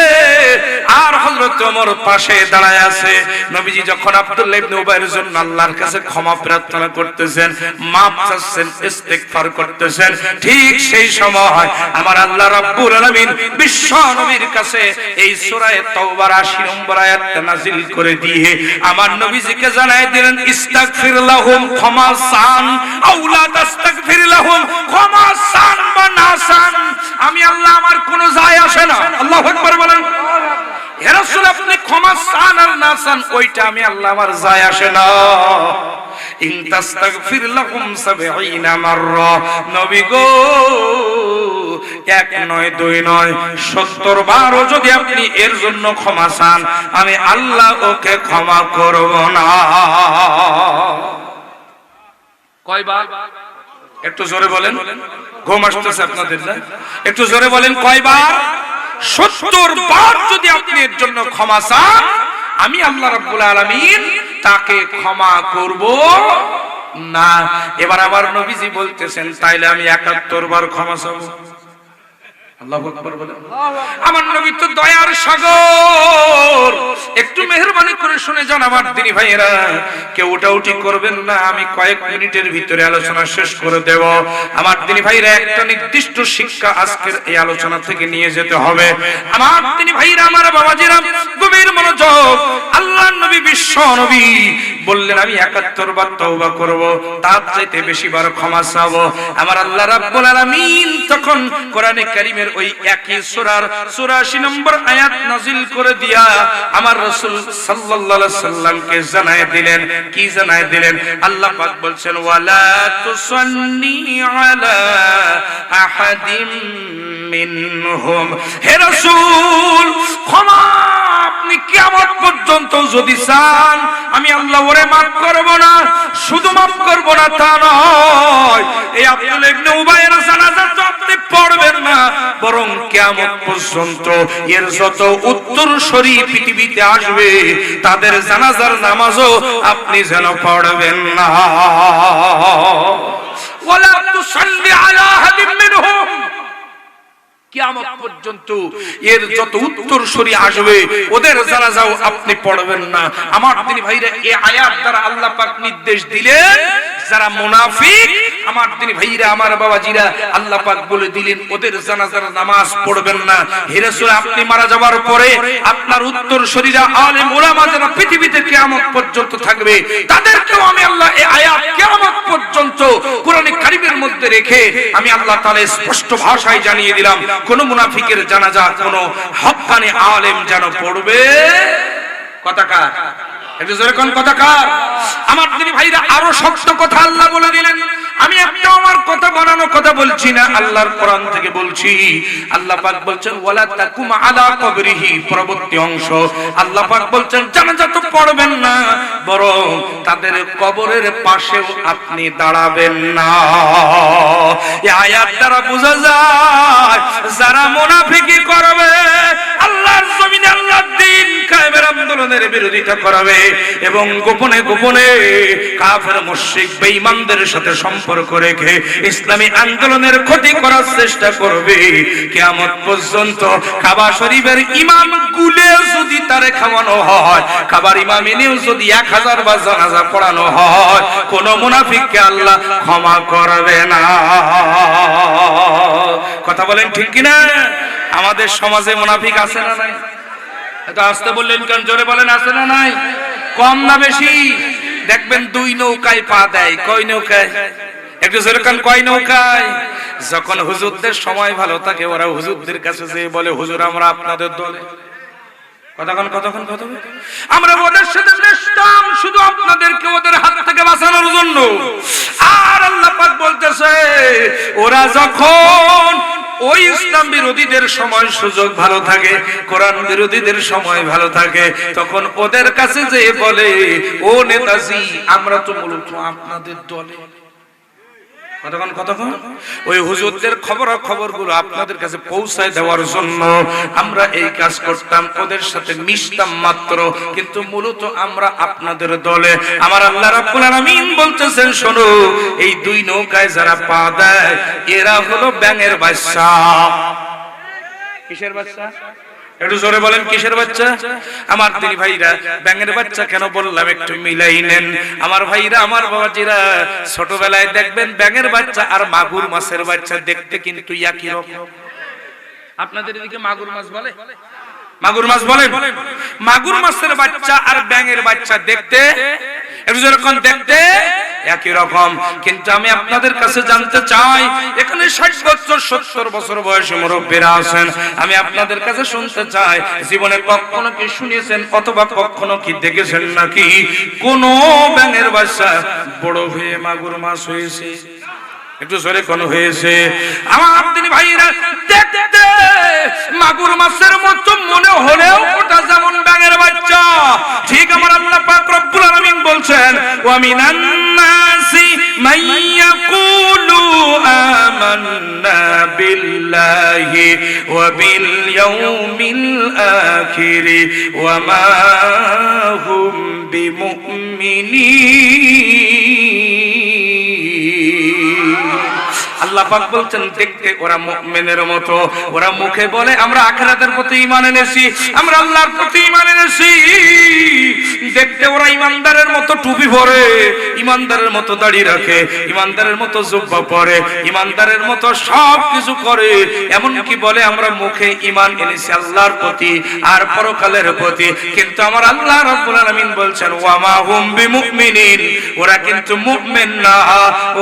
আর হযরত ওমর পাশে দাঁড়ায় আছে। নবীজি যখন আব্দুল্লাহ ইবনে উবাইয়ের জন্য আল্লাহর কাছে ক্ষমা প্রার্থনা করতেছেন, মাফ চাচ্ছেন, ইস্তিগফার করতেছেন, ঠিক সেই সময় আমার আল্লাহ রাব্বুল আলামিন বিশ্বনবীর কাছে এই সূরা তাওবার ৮০ নম্বর আয়াতটা নাযিল করে দিয়ে আমার নবীজিকে জানায় দিলেন, ইস্তাগফির লাহুম ক্ষমা চান, আও লা তাস্তাগফির লাহুম ক্ষমা চান বা না চান, আমি আল্লাহ আমার কোনো যায় আসে না। আল্লাহু আকবার বলেন। হে রাসূল, আপনি ক্ষমা চান আর না চান ওইটা আমি আল্লাহ আমার যায় আসে না। ইন তাস্তাগফির লাহুম ৭০ মাররা, নবী গো, এক নয়, দুই নয়, ৭০ বারও যদি আপনি এর জন্য ক্ষমা চান, আমি আল্লাহ ওকে ক্ষমা করব না। কয়বার? একটু জোরে বলেন, ঘুম আসতেছে আপনাদের না? একটু জোরে বলেন, কয়বার? ৭০ বার যদি আপনি এর জন্য ক্ষমা চান, আমি আল্লাহ রাব্বুল আলামিন তাকে ক্ষমা করব না। এবার আবার নবীজি বলতেছেন, তাইলে আমি ৭১ বার ক্ষমা চাবো। আল্লাহু আকবার বলেন। আমার নবী তো দয়ার সাগর। একটু মেহেরবানি করে শুনে যান আমার দিনী ভাইয়েরা, কেউ উঠাউঠি করবেন না, আমি কয়েক মিনিটের ভিতরে আলোচনা শেষ করে দেব। আমার দিনী ভাইরা, একটা নির্দিষ্ট শিক্ষা আজকের এই আলোচনা থেকে নিয়ে যেতে হবে। আমার দিনী ভাইরা, আমার বাবাজিরা, গভীর মনোযোগ। আল্লাহর নবী, বিশ্ব নবী বললেন, আমি ৭১ বার তওবা করব, তার চাইতে বেশি বার ক্ষমা চাবো। আমার আল্লাহ রাব্বুল আলামিন তখন কোরআনে কারীমের ওই একই সূরার ৮৪ নম্বর আয়াত নাযিল করে দিয়া আমার রাসূল সাল্লাল্লাহু আলাইহি সাল্লামকে জানায় দিলেন। কি জানায় দিলেন? আল্লাহ পাক বলছেন, ওয়ালা তুসাল্লি আলা আহাদিম মিনহুম, হে রাসূল, ক্ষমা আপনি কিয়ামত পর্যন্ত যদি চান, আমি আল্লাহ ওরে মাফ করব না। শুধু মাফ করব না তা নয়, এই আব্দুল্লাহ ইবনে উবাইয়ের জানাজা তো আপনি পড়বেন না, বরং কিয়ামত পর্যন্ত এর যত উত্তরসূরি পৃথিবীতে আসবে তাদের জানাজার নামাজও আপনি যেন পড়বেন না। ওয়ালা তুসাল্লি আলা আহাদিম মিনহুম, কিয়ামত পর্যন্ত এর যত উত্তরসূরি আসবে ওদের জানাজাও আপনি পড়বেন না। আমার দিনী ভাইরা, এই আয়াত দ্বারা আল্লাহ পাক নির্দেশ দিলেন, যারা মুনাফিক, আমার দিনী ভাইরা, আমার বাবাজিরা, আল্লাহ পাক বলে দিলেন ওদের জানাজার নামাজ পড়বেন না। হে রাসূল, আপনি মারা যাওয়ার পরে আপনার উত্তরসূরিরা, আলেম ওলামা যারা পৃথিবীতে কিয়ামত পর্যন্ত থাকবে, তাদেরকেও আমি আল্লাহ এই আয়াত কিয়ামত পর্যন্ত কোরআনে কারীমের মধ্যে রেখে আমি আল্লাহ তাআলা স্পষ্ট ভাষায় জানিয়ে দিলাম, কোন মুনাফিকের জানাজা কোন হক্কানি আলেম যেন পড়বে। কথাকার একটু জোরে কোন কথাকার? আমার দিনী ভাইরা, আরো শক্ত কথা আল্লাহ বলে দিলেন। আমি একটা আমার কথা বানানো কথা বলছি না, আল্লাহর কোরআন থেকে বলছি। আল্লাহ পাক বলছেন, ওয়ালা তাকুম আলা কবরিহি, পরবর্তী অংশ আল্লাহ পাক বলছেন, জানাজা তো পড়বেন না, বরং তাদের কবরের পাশেও আপনি দাঁড়াবেন না। এই আয়াত দ্বারা বোঝা যায়, যারা মুনাফিকি করবে, আল্লাহর জমিনে আল্লাহর দ্বীন কায়েমের আন্দোলনের বিরোধিতা করবে এবং গোপনে গোপনে কাফের মুশরিক বেঈমানদের সাথে সম্পর্ক রেখে ইসলামী আন্দোলনের ক্ষতি করার চেষ্টা করবে, কিয়ামত পর্যন্ত কাবা শরীফের ইমাম গুলে যদি তারে খাওয়ানো হয়, কাবার ইমাম এনেও যদি ১০০০ বার জানাজা পড়ানো হয়, কোন মুনাফিককে আল্লাহ ক্ষমা করবে না। কথা বলেন ঠিক কিনা? আমাদের সমাজে মুনাফিক আছে না নাই? এটা আসতে বললেন কেন? জোরে বলেন, আছে না নাই? কম না বেশি? দেখবেন ২ নৌকায় পা দেয়। কয় নৌকায়? একটু জোরে কান, কয় নৌকায়? যখন হুজুরদের সময় ভালো থাকে, ওরা হুজুরদের কাছে যেয়ে বলে, হুজুর আমরা আপনাদের দলে। কতক্ষণ আমরা ওদের সাথে মিশতাম শুধু আপনাদেরকে ওদের হাত থেকে বাঁচানোর জন্য। আর আল্লাহ পাক বলতেছে, ওরা যখন ওই ইসলাম বিরোধীদের সময় সুযোগ ভালো থাকে, কোরআন বিরোধীদের সময় ভালো থাকে, তখন ওদের কাছে যে বলে, ও নেতাজি আমরা তো মূলত আপনাদের দলে। কতক্ষণ ওই হুজুরদের খবরগুলো আপনাদের কাছে পৌঁছায় দেওয়ার জন্য আমরা এই কাজ করতাম, ওদের সাথে মিশতাম মাত্র, কিন্তু মূলত আমরা আপনাদের দলে। আমার আল্লাহ রাব্বুল আলামিন বলতেছেন, শোনো, এই দুই নৌকায় যারা পা দেয় এরা হলো ব্যাঙের বাচ্চা। কিসের বাচ্চা? একটু জোরে বলেন, কিসের বাচ্চা? আমার দিনী ভাইরা, ব্যাঙের বাচ্চা কেন বললাম একটু মিলাই নেন। আমার ভাইরা, আমার বাবাজিরা, ছোটবেলায় দেখবেন ব্যাঙের বাচ্চা আর মাগুর মাছের বাচ্চা দেখতে কিন্তু একই রকম। আপনাদের এদিকে মাগুর মাছ বলে? মাগুর মাছ বলে? মাগুর মাছের বাচ্চা আর ব্যাঙের বাচ্চা দেখতে একজন দেখতে একই রকম। কিন্তু আমি আপনাদের কাছে জানতে চাই, এখানে 60 বছর 70 বছর বয়সী মুরব্বীরা আছেন, আমি আপনাদের কাছে শুনতে চাই, জীবনে কখনো কি শুনেছেন অথবা কখনো কি দেখেছেন নাকি কোন ব্যাঙের বাচ্চা বড় হয়ে মাগুর মাছ হয়েছে? একটু জোরে কোন হয়েছে? আমার দিনী ভাইরা, দেখতে মাগুর মাছের মতো মনে হলেও ওটা যেমন ব্যাঙের বাচ্চা, ঠিক আমার আল্লাহ পাক রব্বুল আলামিন বলছেন, ওয়া মিনান নাসি মাইয়াকুলু আমান্না বিল্লাহি ওয়া বিল ইয়াউমিল আখির ওয়া মা হুম বিমুমিনিন। আল্লাহ পাক বলছেন, দেখতে ওরা মুমিনের মতো, ওরা মুখে বলে আমরা আখিরাতের প্রতি ঈমান এনেছি, আমরা আল্লাহর প্রতি ঈমান এনেছি, দেখতে ওরা ঈমানদারের মতো টুপি পরে, ঈমানদারের মতো দাড়ি রাখে, ঈমানদারের মতো জুব্বা পরে, ঈমানদারের মতো সব কিছু করে, এমন কি বলে আমরা মুখে ঈমান এনেছি আল্লাহর প্রতি আর পরকালের প্রতি, কিন্তু আমার আল্লাহ রাব্বুল আলামিন বলছেন, ওয়া মা হুম বিমুমিনিন, ওরা কিন্তু মুমিন না,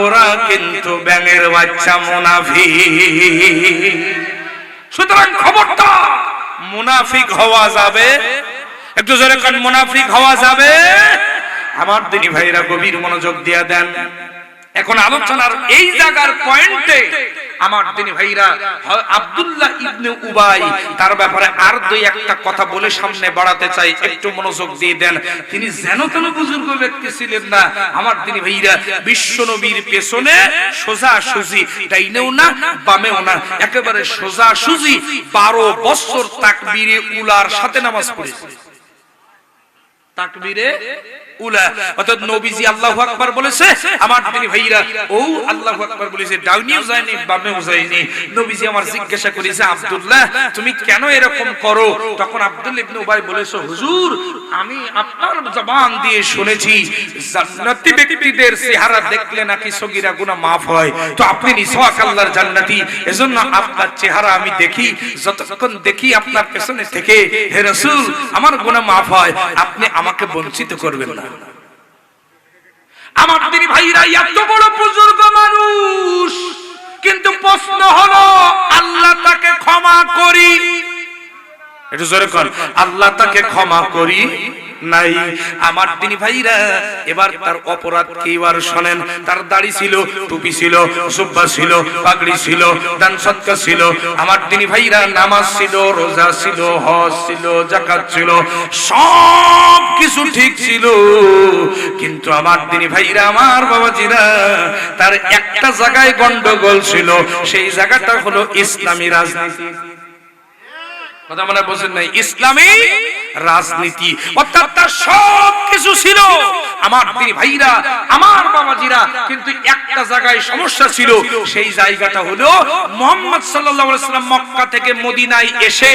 ওরা কিন্তু ব্যাঙের বাচ্চা, মুনাফিক। সুতরাং খবরদার, মুনাফিক হওয়া যাবে, একটু জোরে কোন, মুনাফিক হওয়া যাবে। আমার দিনী ভাইরা গভীর মনোযোগ দিয়ে দেন। এখন আলোচনার এই জায়গার পয়েন্টে আমার দিনী ভাইরা, আব্দুল্লাহ ইবনে উবাই, তার ব্যাপারে আর দুই একটা কথা বলে সামনে বাড়াতে চাই, একটু মনোযোগ দিয়ে দেন। তিনি যেন তেন বুজুর্গ ব্যক্তি ছিলেন না। আমার দিনী ভাইরা, বিশ্ব নবীর পেছনে সোজা সুজি, ডাইনেও না বামেও না, একেবারে সোজা সুজি 12 বছর তাকবীরে উলার সাথে নামাজ পড়েছে। তাকবীরে উলা, অর্থাৎ নবীজি আল্লাহু আকবার বলেছে, আমার দিনী ভাইরা ও আল্লাহু আকবার বলেছে, ডাউনিও যায়নি বামেও যায়নি। নবীজি আমার জিজ্ঞাসা করেছে, আব্দুল্লাহ তুমি কেন এরকম করো? তখন আব্দুল্লাহ ইবনে উবাই বলেছে, হুজুর আমি আপনার জবান দিয়ে শুনেছি জান্নাতি ব্যক্তিদের চেহারা দেখলে নাকি সগীরা গুনাহ maaf হয়, তো আপনি নিছক আল্লাহর জান্নাতি, এজন্য আপনার চেহারা আমি দেখি, যতক্ষণ দেখি আপনার পেছনে থেকে, হে রাসূল আমার গুনাহ maaf হয়, আপনি আমাকে বঞ্চিত করবেন না। আমার দিনী ভাইরা, এত বড় বুজুর্গ মানুষ, কিন্তু প্রশ্ন হলো আল্লাহ তাকে ক্ষমা করি, একটু জোরে কর, আল্লাহ তাকে ক্ষমা করি নাই। আমার দিনী ভাইরা, এবার তার অপরাধ কি এবার শোনেন। তার দাড়ি ছিল, টুপি ছিল, জুব্বা ছিল, পাগড়ি ছিল, দান সদকা ছিল, আমার দিনী ভাইরা নামাজ ছিল, রোজা ছিল, হজ ছিল, যাকাত ছিল, সব কিছু ঠিক ছিল, কিন্তু আমার দিনী ভাইরা, আমার বাবাজিরা, তার একটা জায়গায় গন্ডগোল ছিল, সেই জায়গাটা হলো ইসলামী রাজনীতি। কথা মনে বোঝেন নাই? ইসলামী রাজনীতি, অর্থাৎ তার সব কিছু ছিল, আমার দিনী ভাইরা, আমার বাবাজিরা, কিন্তু একটা জায়গায় সমস্যা ছিল, সেই জায়গাটা হলো মুহাম্মদ সাল্লাল্লাহু আলাইহি ওয়াসাল্লাম মক্কা থেকে মদিনায় এসে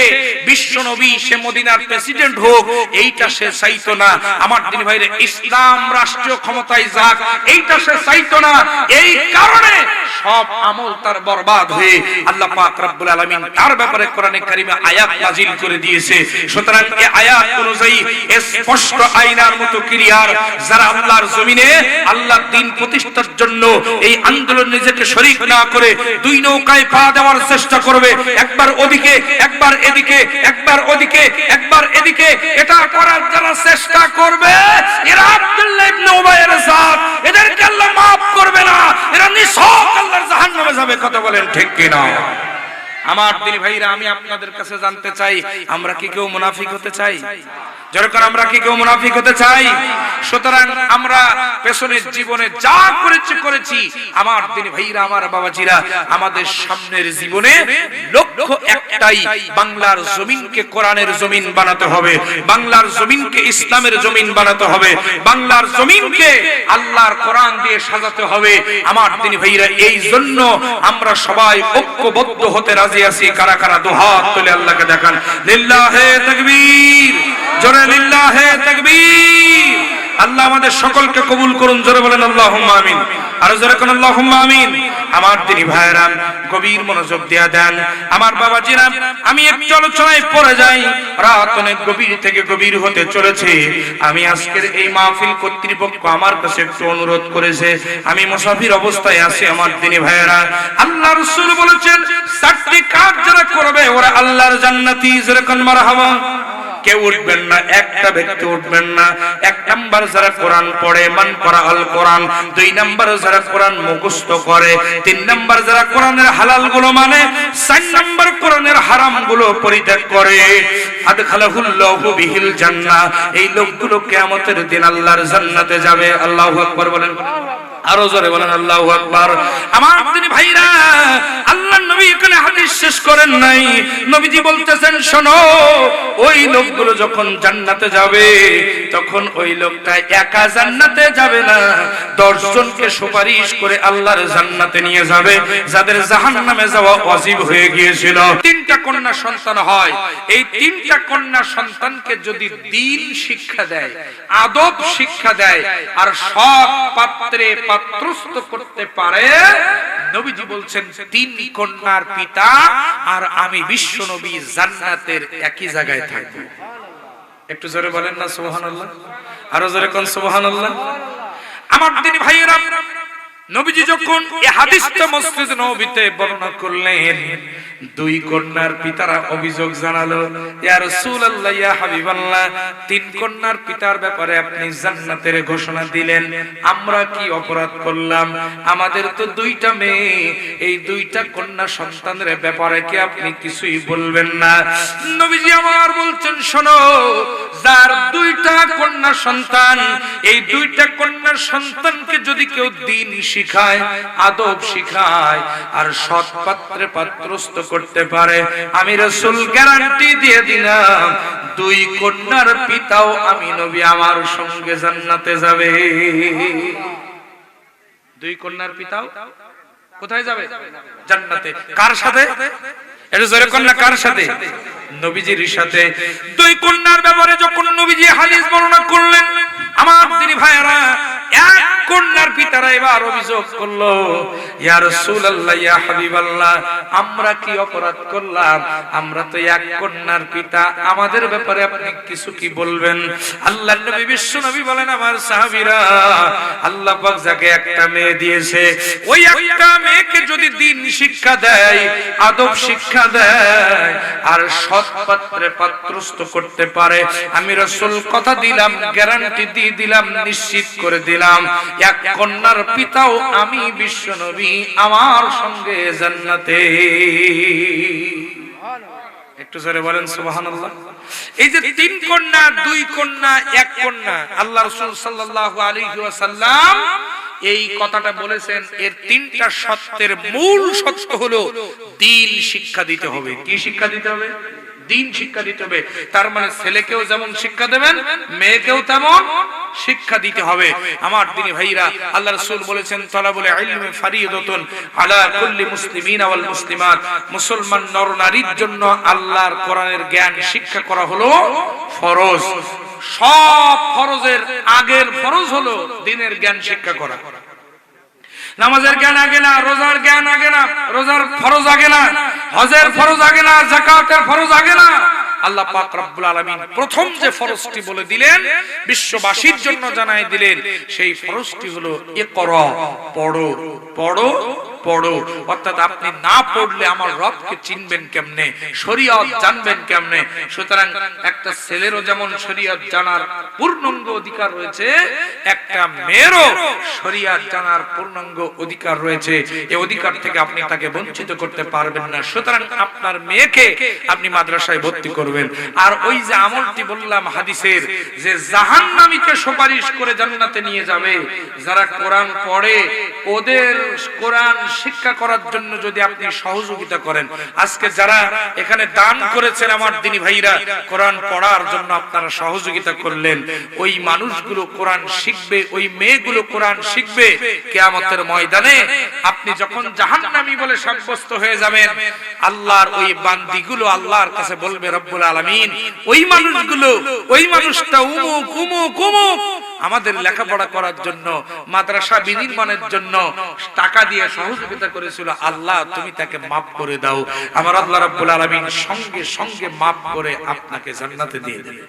বিশ্ব নবী সে মদিনার প্রেসিডেন্ট হোক, এইটা সে চাইতো না। আমার দিনী ভাইরা, ইসলাম রাষ্ট্রীয় ক্ষমতায় যাক, এইটা সে চাইতো না। এই কারণে সব আমল তার বরবাদ হয়ে আল্লাহ পাক রব্বুল আলামিন তার ব্যাপারে কোরআনে কারিমে আয়াত নাযিল করে দিয়েছে। সুতরাং এই আয়াত অনুযায়ী স্পষ্ট আইনার মতো ক্লিয়ার, যারা আল্লাহর জমিনে আল্লাহর দ্বীন প্রতিষ্ঠার জন্য এই আন্দোলন নিজেকে শরীক না করে দুই নৌকায় পা দেওয়ার চেষ্টা করবে, একবার ওদিকে একবার এদিকে, একবার ওদিকে একবার এদিকে, এটা করার যারা চেষ্টা করবে, এরা আব্দুল্লাহ ইবনে উবাইয়ের জাত, এদেরকে আল্লাহ maaf করবে না, এরা নিছক আল্লাহর জাহান্নামে যাবে। কথা বলেন ঠিক কি না? আমার দিনী ভাইরা, আমি আপনাদের কাছে জানতে চাই, আমরা কি কেউ মুনাফিক হতে চাই? যেরকম আমরা কি কেউ মুনাফিক হতে চাই? সুতরাং আমরা পেছনের জীবনে যা করেছি, আমার দিনী ভাইরা, আমার বাবাজিরা, আমাদের সামনের জীবনে লক্ষ্য একটাই, বাংলার জমিনকে কোরআনের জমিন বানাতে হবে, বাংলার জমিনকে ইসলামের জমিন বানাতে হবে, বাংলার জমিনকে আল্লাহর কোরআন দিয়ে সাজাতে হবে। আমার দিনী ভাইরা, এই জন্য আমরা সবাই ঐক্যবদ্ধ হতে রাজি আছি। কারা কারা দুহাত তুলে আল্লাহকে দেখান। লিল্লাহে তাকবীর, জোরে লিল্লাহে তাকবীর। আল্লাহ আমাদের সকলকে কবুল করুন, জোরে বলেন আল্লাহুম্মা আমিন। আর জোরে কোন আল্লাহুম্মা আমিন। আমার দিনী ভাইরা, গভীর মনোযোগ দিয়া দেন। আমার বাবাজিরা, আমি একটু আলোচনায় পড়ে যাই, রাত অনেক গভীর থেকে গভীর হতে চলেছে। আমি আজকের এই মাহফিল কর্তৃপক্ষ আমার কাছে একটু অনুরোধ করেছে, আমি মুসাফির অবস্থায় আছি। আমার দিনী ভাইরা, আল্লাহ রাসূল বলেছেন, 4টি কাজ যারা করবে ওরা আল্লাহর জান্নাতি। জোরে কোন মারহাবা। কেউ উঠবেন না, একটা ব্যক্তি উঠবেন না। 1 নাম্বার যারা কোরআন পড়ে, মান করা আল কোরআন। 2 নাম্বার যারা কোরআন মুখস্থ করে। 3 নাম্বার যারা কোরআনের হালাল গুলো মানে। 4 নাম্বার কোরআনের হারাম গুলো পরিত্যাগ করে। আদখালাহুল্লাহু বিহিল জান্নাহ। এই লোকগুলো কিয়ামতের দিন আল্লাহর জান্নাতে যাবে। আল্লাহু আকবার বলেন, আরো জোরে বলেন আল্লাহু আকবার। আমার দিনী ভাইরা, আল্লাহর নবী এখানে হাদিস শেষ করেন নাই। নবীজি বলতেছেন, শোনো, ওই লোকগুলো যখন জান্নাতে যাবে, তখন ওই লোকটা একা জান্নাতে যাবে না, 10 জনকে সুপারিশ করে আল্লাহর জান্নাতে নিয়ে যাবে, যাদের জাহান্নামে যাওয়া ওয়াজিব হয়ে গিয়েছিল। 3টা কন্যা সন্তান হয়। এই 3টা কন্যা সন্তানকে যদি দ্বীন শিক্ষা দেয়, আদব শিক্ষা দেয়, আর সৎ পাত্রে পাত্রস্থ করতে পারে, নবীজি বলছেন 3 কন্যার পিতা আর আমি বিশ্ব নবী জান্নাতের একই জায়গায় থাকব। একটু জোরে বলেন না সুবহানাল্লাহ। আরো জোরে কোন সুবহানাল্লাহ। আমার দিনী ভাইয়েরা, নবীজি যখন এই হাদিসটা মসজিদ নববীতে বর্ণনা করলেন, 2 কন্যার পিতারা অভিযোগ জানালো, ইয়া রাসূলুল্লাহ, ইয়া হাবিবাল্লাহ, 3 কন্যার পিতার ব্যাপারে আপনি জান্নাতের ঘোষণা দিলেন, আমরা কি অপরাধ করলাম? আমাদের তো 2টা মেয়ে, এই 2টা কন্যা সন্তানের ব্যাপারে কি আপনি কিছুই বলবেন না? নবীজি আমার বলছেন, শোনো, যার 2টা কন্যা সন্তান, এই 2টা কন্যা সন্তানকে যদি কেউ দ্বীন শিখায়, আদব শিখায়, আর সৎ পাত্রে পাত্রস্থ করতে পারে, আমি রাসূল গ্যারান্টি দিয়ে দিলাম, 2 কন্যার পিতাও আমি নবী আমার সঙ্গে জান্নাতে যাবে। 2 কন্যার পিতাও কোথায় যাবে? জান্নাতে। কার সাথে? এটা জোরে কন্যা কার সাথে? নবীজির সাথে। 2 কন্যার ব্যাপারে যখন নবীজি হাদিস বর্ণনা করলেন, আমার দিনী ভাইরা, 1 কন্যার পিতারা এবার অভিযোগ করলো, ইয়া রাসূলুল্লাহ, ইয়া হাবিবাল্লাহ, আমরা কি অপরাধ করলাম? আমরা তো 1 কন্যার পিতা, আমাদের ব্যাপারে আপনি কিছু কি বলবেন? আল্লাহর নবী বিশ্ব নবী বলেন, আমার সাহাবীরা, আল্লাহ পাক যাকে একটা মেয়ে দিয়েছে, ওই একটা মেয়েকে যদি দ্বীন শিক্ষা দেয়, আদব শিক্ষা দেয়, আর সৎ পাত্রে পাত্রস্থ করতে পারে, আমি রাসূল কথা দিলাম, গ্যারান্টি দিয়ে দিলাম, নিশ্চিত করে দিলাম, 1 কন্যার পিতাও আমি বিশ্ব নবী আমার সঙ্গে জান্নাতে। একটু জোরে বলেন সুবহানাল্লাহ। এই যে 3 কন্যা, 2 কন্যা, 1 কন্যা, আল্লাহ রাসূল সাল্লাল্লাহু আলাইহি ওয়াসাল্লাম এই কথাটা বলেছেন। এর 3টা সত্যের মূল সত্য হলো দ্বীন শিক্ষা দিতে হবে। কি শিক্ষা দিতে হবে? দ্বীন শিক্ষা দিতে হবে। তার মানে ছেলেকেও যেমন শিক্ষা দেবেন, মেয়েকেও তেমন শিক্ষা দিতে হবে। আমার দিনী ভাইরা, আল্লাহ রাসূল বলেছেন, তালাবুল ইলমি ফারিদাতুন আলা কুল্লি মুসলিমিন ওয়াল মুসলিমাত। মুসলমান নর নারীর জন্য আল্লাহর কোরআনের জ্ঞান শিক্ষা করা হলো ফরজ। সব ফরজের আগের ফরজ হলো দ্বীনের জ্ঞান শিক্ষা করা। নামাজের জ্ঞান আগে না, রোজার জ্ঞান আগে না, রোজার ফরজ আগে না, হজের ফরজ আগে না, যাকাতের ফরজ আগে না। আল্লাহ পাক রব্বুল আলামিন প্রথম যে ফরজটি বলে দিলেন, বিশ্ববাসীর জন্য জানাই দিলেন, সেই ফরজটি হলো ইকরা, পড়ো, পড়ো পড়ো। অর্থাৎ আপনি না পড়লে আমার রবকে চিনবেন কেমনে, শরীয়ত জানবেন কেমনে? সুতরাং একটা ছেলেরও যেমন শরীয়ত জানার পূর্ণাঙ্গ অধিকার রয়েছে, একটা মেয়েরও শরীয়ত জানার পূর্ণাঙ্গ অধিকার রয়েছে। এই অধিকার থেকে আপনি তাকে বঞ্চিত করতে পারবেন না। সুতরাং আপনার মেয়েকে আপনি মাদ্রাসায় ভর্তি করবেন। আর ওই যে আমলটি বললাম হাদিসের, যে জাহান্নামীকে সুপারিশ করে জান্নাতে নিয়ে যাবে যারা কোরআন পড়ে, ওদের কোরআন শিক্ষা করার জন্য যদি আপনি সহযোগিতা করেন। আজকে যারা এখানে দান করেছেন আমার দিনী ভাইরা, কোরআন পড়ার জন্য আপনারা সহযোগিতা করলেন, ওই মানুষগুলো কোরআন শিখবে, ওই মেয়েগুলো কোরআন শিখবে। কিয়ামতের ময়দানে আপনি যখন জাহান্নামী বলে সাব্যস্ত হয়ে যাবেন, আল্লাহর ওই বান্দিগুলো আল্লাহর কাছে বলবে, রব্বুল আলামিন ওই মানুষগুলো, ওই মানুষটা উমুক উমুক উমুক আমাদের লেখাপড়া করার জন্য, মাদ্রাসা বিনির্মাণের জন্য টাকা দিয়ে সহযোগিতা করেছিল, আল্লাহ তুমি তাকে মাফ করে দাও। আমার আল্লাহ রাব্বুল আলামিন সঙ্গে সঙ্গে মাফ করে আপনাকে জান্নাতে দিয়ে দেবে।